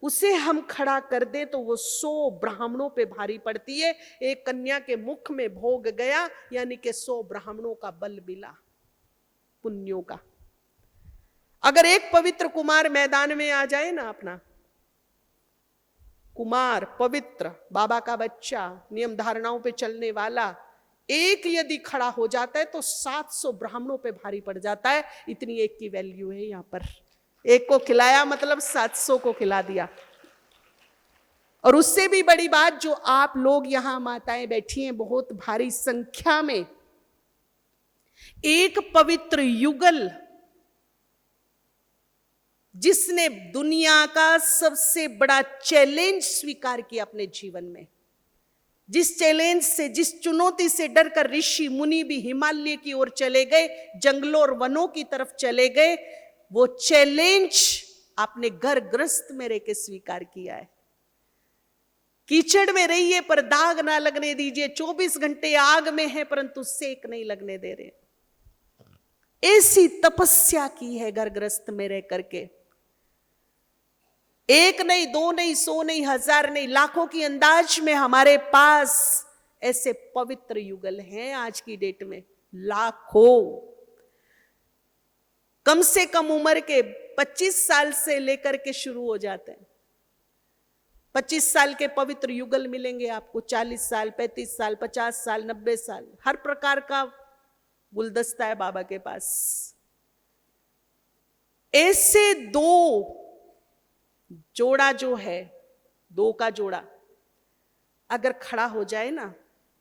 उसे हम खड़ा कर दे तो वो 100 ब्राह्मणों पे भारी पड़ती है। एक कन्या के मुख में भोग गया, यानी कि 100 ब्राह्मणों का बल मिला, पुण्यों का। अगर एक पवित्र कुमार मैदान में आ जाए ना, अपना कुमार पवित्र बाबा का बच्चा, नियम धारणाओं पे चलने वाला, एक यदि खड़ा हो जाता है तो 700 ब्राह्मणों पे भारी पड़ जाता है। इतनी एक की वैल्यू है यहां पर। एक को खिलाया मतलब 700 को खिला दिया। और उससे भी बड़ी बात, जो आप लोग यहां माताएं बैठी हैं बहुत भारी संख्या में, एक पवित्र युगल जिसने दुनिया का सबसे बड़ा चैलेंज स्वीकार किया अपने जीवन में, जिस चैलेंज से, जिस चुनौती से डरकर ऋषि मुनि भी हिमालय की ओर चले गए, जंगलों और वनों की तरफ चले गए, वो चैलेंज आपने घर गृहस्थ में रह के स्वीकार किया है। कीचड़ में रहिए पर दाग ना लगने दीजिए, 24 घंटे आग में है परंतु सेक नहीं लगने दे रहे। ऐसी तपस्या की है घर गृहस्थ में रह करके। एक नहीं, दो नहीं, 100 नहीं, 1000 नहीं, लाखों की अंदाज में हमारे पास ऐसे पवित्र युगल हैं आज की डेट में, लाखों। कम से कम उम्र के 25 साल से लेकर के शुरू हो जाते हैं। 25 साल के पवित्र युगल मिलेंगे आपको, 40 साल, 35 साल, 50 साल, 90 साल, हर प्रकार का गुलदस्ता है बाबा के पास। ऐसे दो जोड़ा जो है, दो का जोड़ा अगर खड़ा हो जाए ना,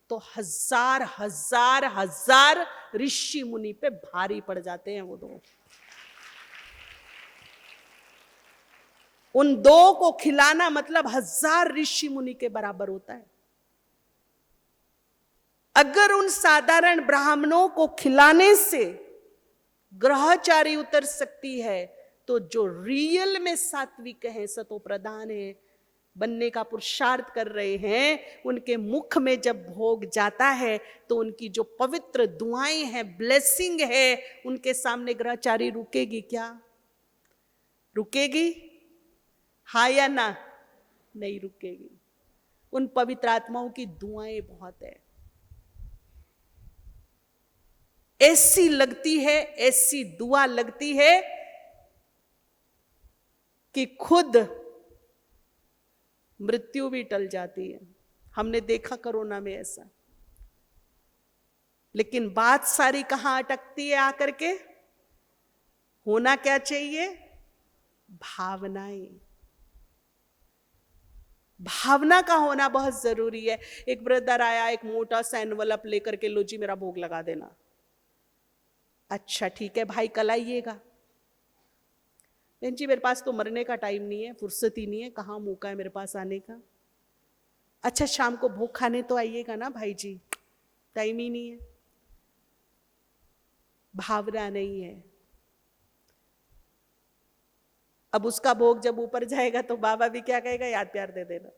तो हजार हजार हजार ऋषि मुनि पे भारी पड़ जाते हैं वो दो। उन दो को खिलाना मतलब हजार ऋषि मुनि के बराबर होता है। अगर उन साधारण ब्राह्मणों को खिलाने से ग्रहचारी उतर सकती है, तो जो रियल में सात्विक है, सतो प्रधान है, बनने का पुरुषार्थ कर रहे हैं, उनके मुख में जब भोग जाता है तो उनकी जो पवित्र दुआएं हैं, ब्लेसिंग है, उनके सामने ग्रहचारी रुकेगी क्या? रुकेगी? हाँ या ना? नहीं रुकेगी। उन पवित्र आत्माओं की दुआएं बहुत है, ऐसी लगती है, ऐसी दुआ लगती है कि खुद मृत्यु भी टल जाती है। हमने देखा कोरोना में ऐसा। लेकिन बात सारी कहां अटकती है आकर के? होना क्या चाहिए? भावनाएं। भावना का होना बहुत जरूरी है। एक ब्रदर आया, एक मोटा सा एनवलप लेकर के, लो जी मेरा भोग लगा देना। अच्छा ठीक है भाई, कल आइएगा। बहन जी मेरे पास तो मरने का टाइम नहीं है, फुर्सत ही नहीं है, कहाँ मौका है मेरे पास आने का। अच्छा शाम को भोग खाने तो आइएगा ना भाई जी, टाइम ही नहीं है। भावना नहीं है। अब उसका भोग जब ऊपर जाएगा तो बाबा भी क्या कहेगा? याद प्यार दे देना,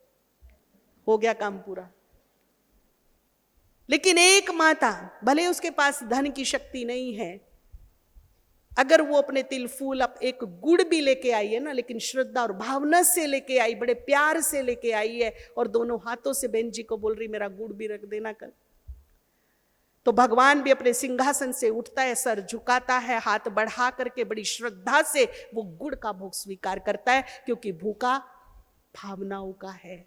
हो गया काम पूरा। लेकिन एक माता, भले उसके पास धन की शक्ति नहीं है, अगर वो अपने तिल फूल, अब एक गुड़ भी लेके आई है ना, लेकिन श्रद्धा और भावना से लेके आई, बड़े प्यार से लेके आई है, और दोनों हाथों से बहन जी को बोल रही मेरा गुड़ भी रख देना कल, तो भगवान भी अपने सिंहासन से उठता है, सर झुकाता है, हाथ बढ़ा करके बड़ी श्रद्धा से वो गुड़ का भोग स्वीकार करता है, क्योंकि भूखा भावनाओं का है।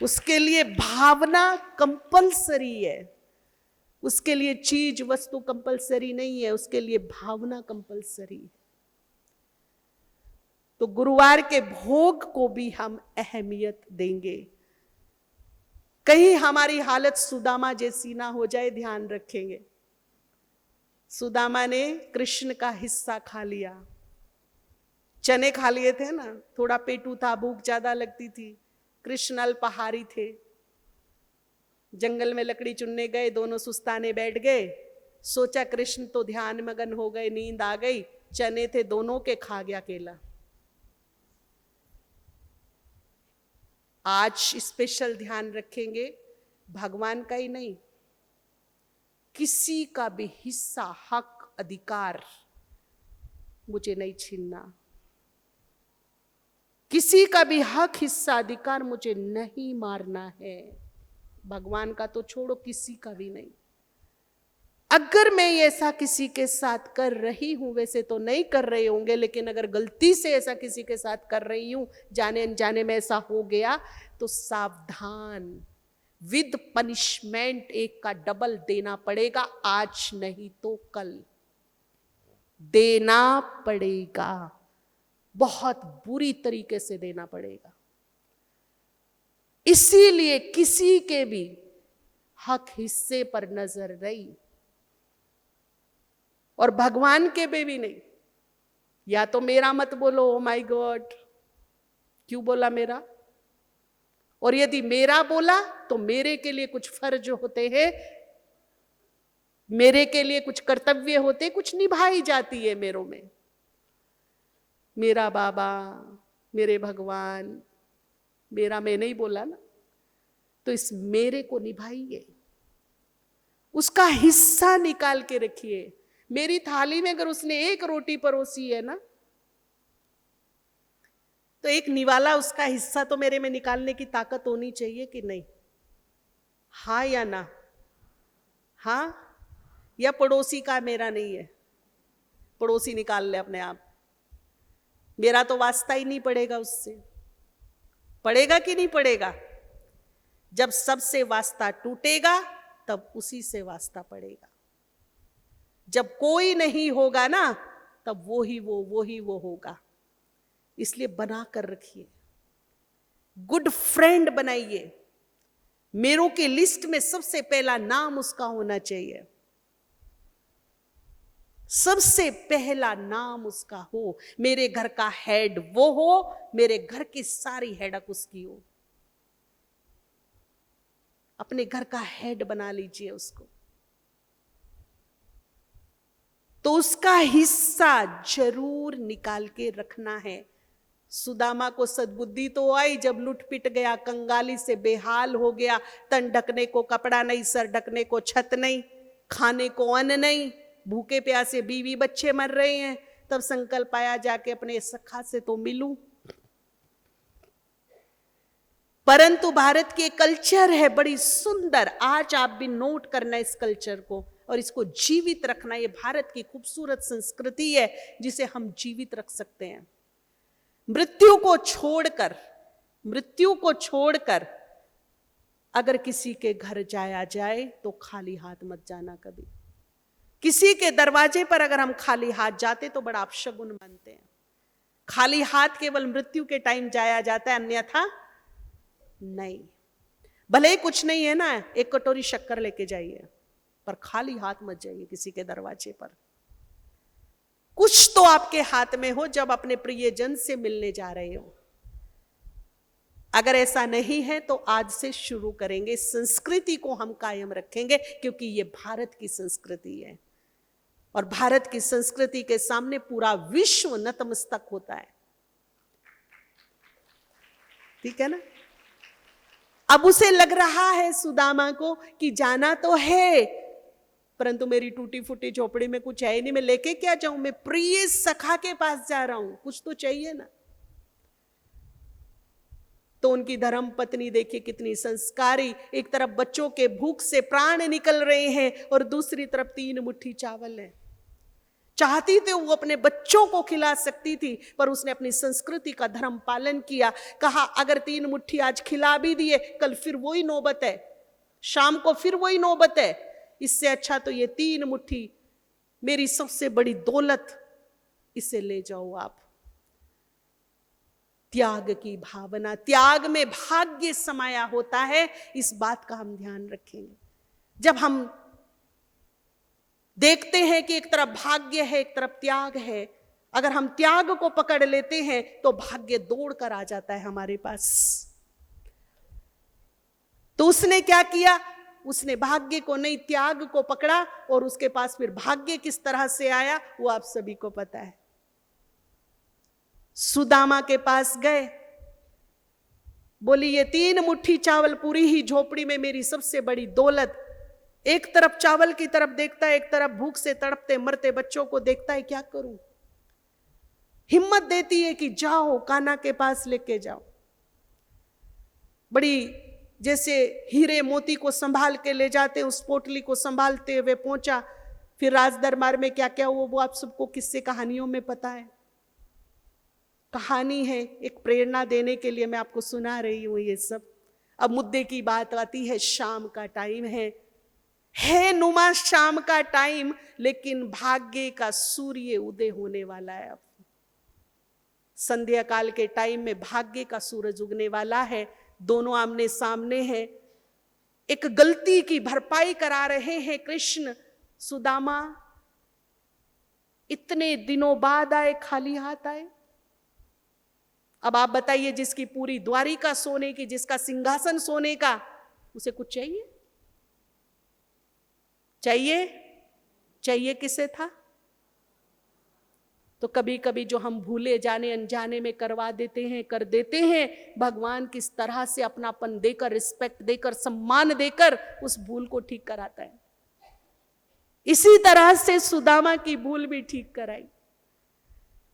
उसके लिए भावना कंपलसरी है, उसके लिए चीज वस्तु कंपलसरी नहीं है, उसके लिए भावना कंपलसरी है। तो गुरुवार के भोग को भी हम अहमियत देंगे। कहीं हमारी हालत सुदामा जैसी ना हो जाए, ध्यान रखेंगे। सुदामा ने कृष्ण का हिस्सा खा लिया, चने खा लिए थे ना, थोड़ा पेटू था, भूख ज्यादा लगती थी। कृष्ण अल्पाहारी थे, जंगल में लकड़ी चुनने गए, दोनों सुस्ताने बैठ गए। सोचा कृष्ण तो ध्यान मगन हो गए, नींद आ गई, चने थे दोनों के, खा गया केला। आज स्पेशल ध्यान रखेंगे, भगवान का ही नहीं, किसी का भी हिस्सा, हक, अधिकार मुझे नहीं छीनना। किसी का भी हक, हिस्सा, अधिकार मुझे नहीं मारना है। भगवान का तो छोड़ो, किसी का भी नहीं। अगर मैं ऐसा किसी के साथ कर रही हूं, वैसे तो नहीं कर रहे होंगे, लेकिन अगर गलती से ऐसा किसी के साथ कर रही हूं, जाने अनजाने में ऐसा हो गया, तो सावधान, विद पनिशमेंट एक का डबल देना पड़ेगा। आज नहीं तो कल देना पड़ेगा, बहुत बुरी तरीके से देना पड़ेगा। इसीलिए किसी के भी हक, हिस्से पर नजर नहीं, और भगवान के भी नहीं। या तो मेरा मत बोलो, ओ माय गॉड क्यों बोला मेरा, और यदि मेरा बोला तो मेरे के लिए कुछ फर्ज होते हैं, मेरे के लिए कुछ कर्तव्य होते, कुछ निभाई जाती है मेरों में। मेरा बाबा, मेरे भगवान, मेरा मैं नहीं बोला ना, तो इस मेरे को निभाइए, उसका हिस्सा निकाल के रखिए। मेरी थाली में अगर उसने एक रोटी परोसी है ना, तो एक निवाला उसका हिस्सा तो मेरे में निकालने की ताकत होनी चाहिए कि नहीं? हाँ या ना? हाँ या पड़ोसी का मेरा नहीं है, पड़ोसी निकाल ले अपने आप, मेरा तो वास्ता ही नहीं पड़ेगा उससे। पड़ेगा कि नहीं पड़ेगा? जब सबसे वास्ता टूटेगा तब उसी से वास्ता पड़ेगा। जब कोई नहीं होगा ना, तब वो ही वो होगा। इसलिए बना कर रखिए, गुड फ्रेंड बनाइए। मेरों के लिस्ट में सबसे पहला नाम उसका होना चाहिए, सबसे पहला नाम उसका हो। मेरे घर का हेड वो हो, मेरे घर की सारी हेडक उसकी हो। अपने घर का हेड बना लीजिए उसको, तो उसका हिस्सा जरूर निकाल के रखना है। सुदामा को सद्बुद्धि तो आई जब लुट पिट गया, कंगाली से बेहाल हो गया, तन ढकने को कपड़ा नहीं, सर ढकने को छत नहीं, खाने को अन्न नहीं, भूखे प्यासे बीवी बच्चे मर रहे हैं। तब संकल्प आया जाके अपने सखा से तो मिलूं। परंतु भारत की कल्चर है बड़ी सुंदर, आज आप भी नोट करना इस कल्चर को और इसको जीवित रखना। ये भारत की खूबसूरत संस्कृति है जिसे हम जीवित रख सकते हैं। मृत्यु को छोड़कर अगर किसी के घर जाया जाए तो खाली हाथ मत जाना कभी। किसी के दरवाजे पर अगर हम खाली हाथ जाते तो बड़ा अपशगुन मानते हैं। खाली हाथ केवल मृत्यु के टाइम जाया जाता है, अन्यथा नहीं। भले ही कुछ नहीं है ना, एक कटोरी शक्कर लेके जाइए, पर खाली हाथ मत जाइए किसी के दरवाजे पर। कुछ तो आपके हाथ में हो जब अपने प्रियजन से मिलने जा रहे हो। अगर ऐसा नहीं है तो आज से शुरू करेंगे, संस्कृति को हम कायम रखेंगे, क्योंकि ये भारत की संस्कृति है और भारत की संस्कृति के सामने पूरा विश्व नतमस्तक होता है। ठीक है ना? अब उसे लग रहा है सुदामा को कि जाना तो है, परंतु मेरी टूटी फूटी झोपड़ी में कुछ है ही नहीं, मैं लेके क्या जाऊं? मैं प्रिय सखा के पास जा रहा हूं, कुछ तो चाहिए ना। तो उनकी धर्म पत्नी देखिए कितनी संस्कारी, एक तरफ बच्चों के भूख से प्राण निकल रहे हैं और दूसरी तरफ 3 मुट्ठी चावल है। चाहती थी वो अपने बच्चों को खिला सकती थी, पर उसने अपनी संस्कृति का धर्म पालन किया। कहा अगर 3 मुट्ठी आज खिला भी दिए, कल फिर वही नौबत है, शाम को फिर वही नौबत है। इससे अच्छा तो ये 3 मुट्ठी मेरी सबसे बड़ी दौलत, इसे ले जाओ आप। त्याग की भावना, त्याग में भाग्य समाया होता है, इस बात का हम ध्यान रखेंगे। जब हम देखते हैं कि एक तरफ भाग्य है, एक तरफ त्याग है, अगर हम त्याग को पकड़ लेते हैं तो भाग्य दौड़ कर आ जाता है हमारे पास। तो उसने क्या किया? उसने भाग्य को नहीं, त्याग को पकड़ा, और उसके पास फिर भाग्य किस तरह से आया वो आप सभी को पता है। सुदामा के पास गए, बोली ये 3 मुट्ठी चावल पूरी ही झोपड़ी में मेरी सबसे बड़ी दौलत। एक तरफ चावल की तरफ देखता है, एक तरफ भूख से तड़पते मरते बच्चों को देखता है, क्या करूं? हिम्मत देती है कि जाओ कान्हा के पास लेके जाओ। बड़ी जैसे हीरे मोती को संभाल के ले जाते, उस पोटली को संभालते हुए पहुंचा। फिर राज दरबार में क्या क्या हुआ वो आप सबको किस्से कहानियों में पता है। कहानी है, एक प्रेरणा देने के लिए मैं आपको सुना रही हूं ये सब। अब मुद्दे की बात आती है, शाम का टाइम है नुमा शाम का टाइम, लेकिन भाग्य का सूर्य उदय होने वाला है। अब संध्या काल के टाइम में भाग्य का सूरज उगने वाला है। दोनों आमने सामने हैं, एक गलती की भरपाई करा रहे हैं कृष्ण। सुदामा इतने दिनों बाद आए, खाली हाथ आए। अब आप बताइए, जिसकी पूरी द्वारिका सोने की, जिसका सिंहासन सोने का, उसे कुछ चाहिए? चाहिए किसे था? तो कभी कभी जो हम भूले जाने अनजाने में करवा देते हैं, कर देते हैं, भगवान किस तरह से अपनापन देकर, रिस्पेक्ट देकर, सम्मान देकर उस भूल को ठीक कराता है। इसी तरह से सुदामा की भूल भी ठीक कराई।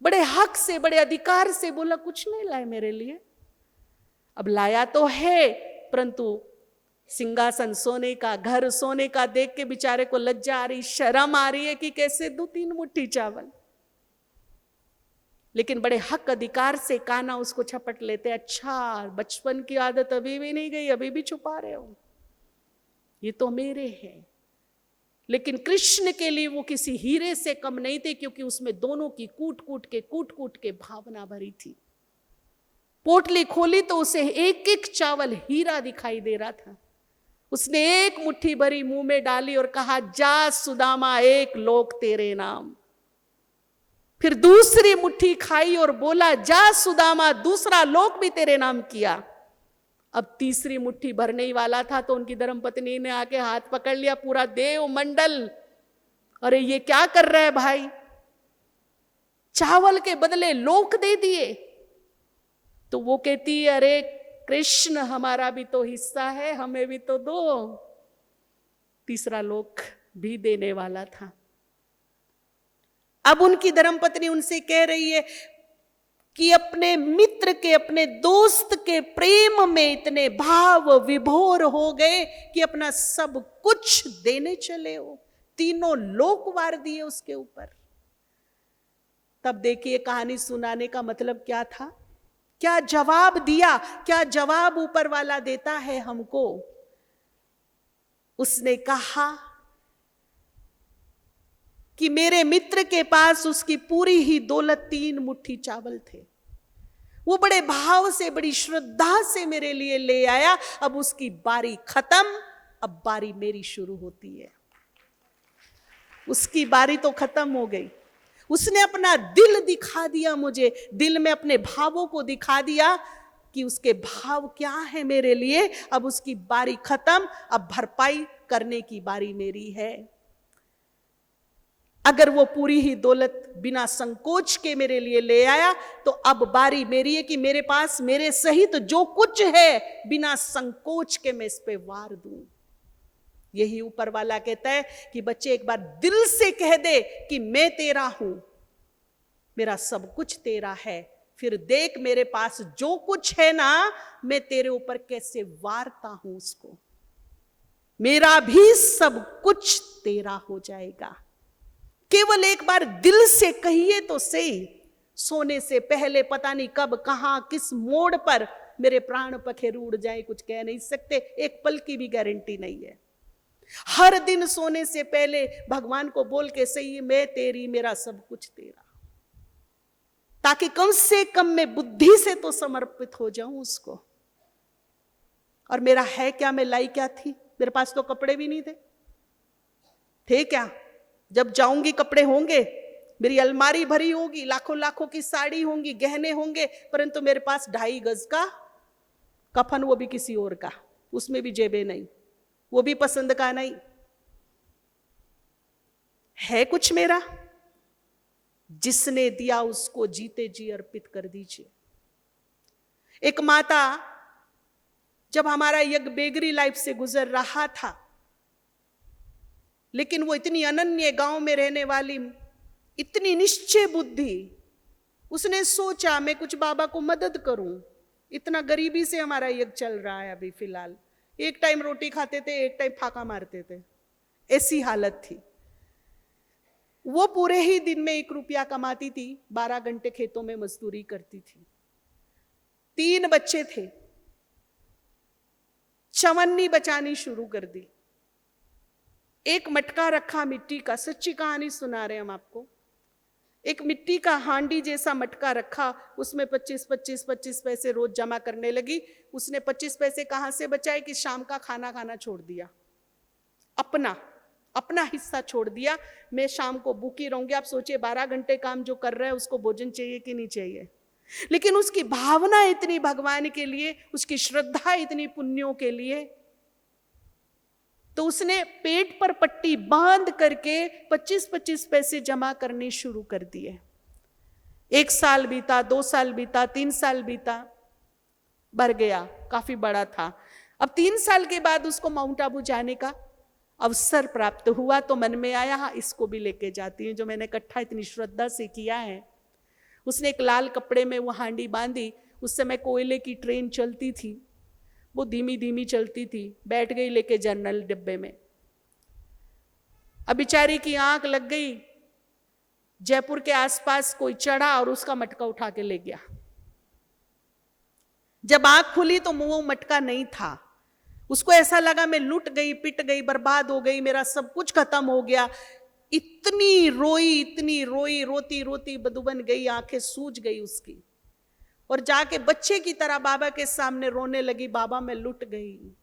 बड़े हक से, बड़े अधिकार से बोला कुछ नहीं लाए मेरे लिए। अब लाया तो है, परंतु सिंहासन सोने का, घर सोने का देख के बेचारे को लज्जा आ रही, शर्म आ रही है कि कैसे दूं 3 मुट्ठी चावल। लेकिन बड़े हक अधिकार से कान्हा उसको झपट लेते। अच्छा, बचपन की आदत अभी भी नहीं गई, अभी भी छुपा रहे हो, ये तो मेरे हैं। लेकिन कृष्ण के लिए वो किसी हीरे से कम नहीं थे, क्योंकि उसमें दोनों की कूट कूट के भावना भरी थी। पोटली खोली तो उसे एक एक चावल हीरा दिखाई दे रहा था। उसने एक मुट्ठी भरी मुंह में डाली और कहा, जा सुदामा, एक लोक तेरे नाम। फिर दूसरी मुट्ठी खाई और बोला, जा सुदामा, दूसरा लोक भी तेरे नाम किया। अब तीसरी मुट्ठी भरने ही वाला था तो उनकी धर्मपत्नी ने आके हाथ पकड़ लिया, पूरा देव मंडल, अरे ये क्या कर रहा है भाई, चावल के बदले लोक दे दिए। तो वो कहती है, अरे कृष्ण, हमारा भी तो हिस्सा है, हमें भी तो दो। तीसरा लोक भी देने वाला था। अब उनकी धर्मपत्नी उनसे कह रही है कि अपने मित्र के, अपने दोस्त के प्रेम में इतने भाव विभोर हो गए कि अपना सब कुछ देने चले हो। तीनों लोक वार दिए उसके ऊपर। तब देखिए कहानी सुनाने का मतलब क्या था, क्या जवाब दिया, क्या जवाब ऊपर वाला देता है हमको। उसने कहा कि मेरे मित्र के पास उसकी पूरी ही दौलत 3 मुट्ठी चावल थे, वो बड़े भाव से, बड़ी श्रद्धा से मेरे लिए ले आया। अब उसकी बारी खत्म, अब बारी मेरी शुरू होती है। उसकी बारी तो खत्म हो गई, उसने अपना दिल दिखा दिया मुझे, दिल में अपने भावों को दिखा दिया कि उसके भाव क्या है मेरे लिए। अब उसकी बारी खत्म, अब भरपाई करने की बारी मेरी है। अगर वो पूरी ही दौलत बिना संकोच के मेरे लिए ले आया, तो अब बारी मेरी है कि मेरे पास मेरे सहित जो कुछ है बिना संकोच के मैं इस पे वार दूं। यही ऊपर वाला कहता है कि बच्चे एक बार दिल से कह दे कि मैं तेरा हूं, मेरा सब कुछ तेरा है, फिर देख मेरे पास जो कुछ है ना, मैं तेरे ऊपर कैसे वारता हूं उसको। मेरा भी सब कुछ तेरा हो जाएगा। केवल एक बार दिल से कहिए तो सही। सोने से पहले पता नहीं कब, कहां, किस मोड़ पर मेरे प्राण पखेरु उड़ जाए, कुछ कह नहीं सकते, एक पल की भी गारंटी नहीं है। हर दिन सोने से पहले भगवान को बोल के सही, मैं तेरी, मेरा सब कुछ तेरा, ताकि कम से कम मैं बुद्धि से तो समर्पित हो जाऊं उसको। और मेरा है क्या, मैं लाई क्या थी, मेरे पास तो कपड़े भी नहीं थे क्या? जब जाऊंगी कपड़े होंगे, मेरी अलमारी भरी होगी, लाखों लाखों की साड़ी होंगी, गहने होंगे, परंतु मेरे पास 2.5 गज का कफन, वो भी किसी और का, उसमें भी जेबें नहीं, वो भी पसंद का नहीं। है कुछ मेरा? जिसने दिया उसको जीते जी अर्पित कर दीजिए। एक माता, जब हमारा यज्ञ बेगरी लाइफ से गुजर रहा था, लेकिन वो इतनी अनन्य गांव में रहने वाली, इतनी निश्चय बुद्धि, उसने सोचा मैं कुछ बाबा को मदद करूं। इतना गरीबी से हमारा यज्ञ चल रहा है अभी फिलहाल, एक टाइम रोटी खाते थे, एक टाइम फाका मारते थे, ऐसी हालत थी। वो पूरे ही दिन में 1 रुपया कमाती थी, 12 घंटे खेतों में मजदूरी करती थी, 3 बच्चे थे, चवन्नी बचानी शुरू कर दी। एक मटका रखा मिट्टी का, सच्ची कहानी सुना रहे हम आपको। एक मिट्टी का हांडी जैसा मटका रखा, उसमें 25 पैसे रोज जमा करने लगी। उसने 25 पैसे कहां से बचाए कि शाम का खाना खाना छोड़ दिया, अपना हिस्सा छोड़ दिया। मैं शाम को भूखी रहूंगी। आप सोचिए 12 घंटे काम जो कर रहा है, उसको भोजन चाहिए कि नहीं चाहिए? लेकिन उसकी भावना इतनी भगवान के लिए, उसकी श्रद्धा इतनी पुण्यों के लिए, तो उसने पेट पर पट्टी बांध करके 25 पैसे जमा करने शुरू कर दिए। 1 साल बीता, 2 साल बीता, 3 साल बीता, भर गया, काफी बड़ा था। अब 3 साल के बाद उसको माउंट आबू जाने का अवसर प्राप्त हुआ, तो मन में आया, हाँ इसको भी लेके जाती हूँ, जो मैंने इकट्ठा इतनी श्रद्धा से किया है। उसने एक लाल कपड़े में वो हांडी बांधी। उस समय कोयले की ट्रेन चलती थी, वो धीमी धीमी चलती थी। बैठ गई लेके जनरल डिब्बे में। अब बेचारी की आंख लग गई जयपुर के आसपास कोई चढ़ा और उसका मटका उठा के ले गया। जब आंख खुली तो वो मटका नहीं था। उसको ऐसा लगा मैं लुट गई, पिट गई, बर्बाद हो गई, मेरा सब कुछ खत्म हो गया। इतनी रोई, रोती रोती बदुबन गई, आंखें सूज गई उसकी, और जाके बच्चे की तरह बाबा के सामने रोने लगी, बाबा मैं लुट गई।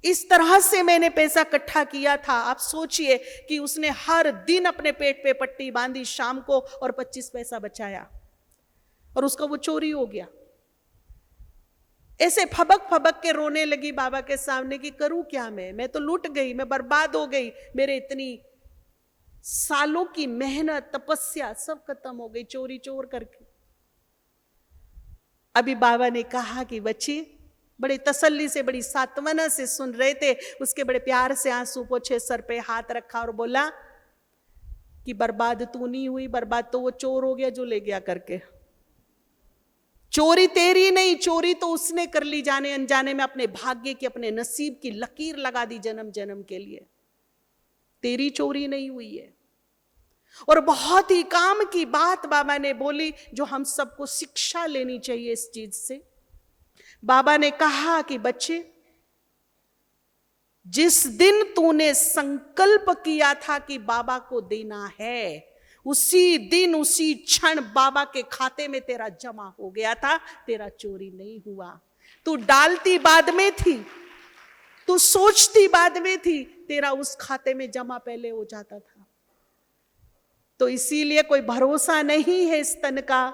इस तरह से मैंने पैसा इकट्ठा किया था। आप सोचिए कि उसने हर दिन अपने पेट पे पट्टी बांधी शाम को और 25 पैसा बचाया, और उसका वो चोरी हो गया। ऐसे फबक फबक के रोने लगी बाबा के सामने कि करूं क्या मैं तो लूट गई, मैं बर्बाद हो गई, मेरे इतनी सालों की मेहनत तपस्या सब खत्म हो गई चोरी चोर करके। अभी बाबा ने कहा कि बच्ची, बड़े तसल्ली से, बड़ी सांत्वना से सुन रहे थे, उसके बड़े प्यार से आंसू पोछे, सर पे हाथ रखा और बोला कि बर्बाद तू नहीं हुई, बर्बाद तो वो चोर हो गया जो ले गया करके। चोरी तेरी नहीं, चोरी तो उसने कर ली जाने अनजाने में, अपने भाग्य की, अपने नसीब की लकीर लगा दी जन्म जन्म के लिए। तेरी चोरी नहीं हुई है। और बहुत ही काम की बात बाबा ने बोली, जो हम सबको शिक्षा लेनी चाहिए इस चीज से। बाबा ने कहा कि बच्चे, जिस दिन तूने संकल्प किया था कि बाबा को देना है, उसी दिन उसी क्षण बाबा के खाते में तेरा जमा हो गया था, तेरा चोरी नहीं हुआ। तू डालती बाद में थी, तू सोचती बाद में थी, तेरा उस खाते में जमा पहले हो जाता था। तो इसीलिए कोई भरोसा नहीं है इस तन का,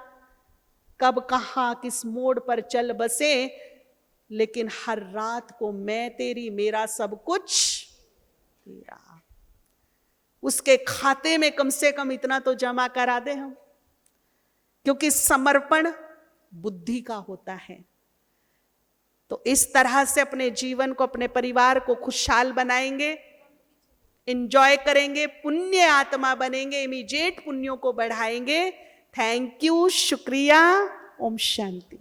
कब कहां किस मोड़ पर चल बसे, लेकिन हर रात को मैं तेरी, मेरा सब कुछ तेरा। उसके खाते में कम से कम इतना तो जमा करा दे हम, क्योंकि समर्पण बुद्धि का होता है। तो इस तरह से अपने जीवन को, अपने परिवार को खुशहाल बनाएंगे, एंजॉय करेंगे, पुण्य आत्मा बनेंगे, इमीडिएट पुण्यों को बढ़ाएंगे। थैंक यू, शुक्रिया, ओम शांति।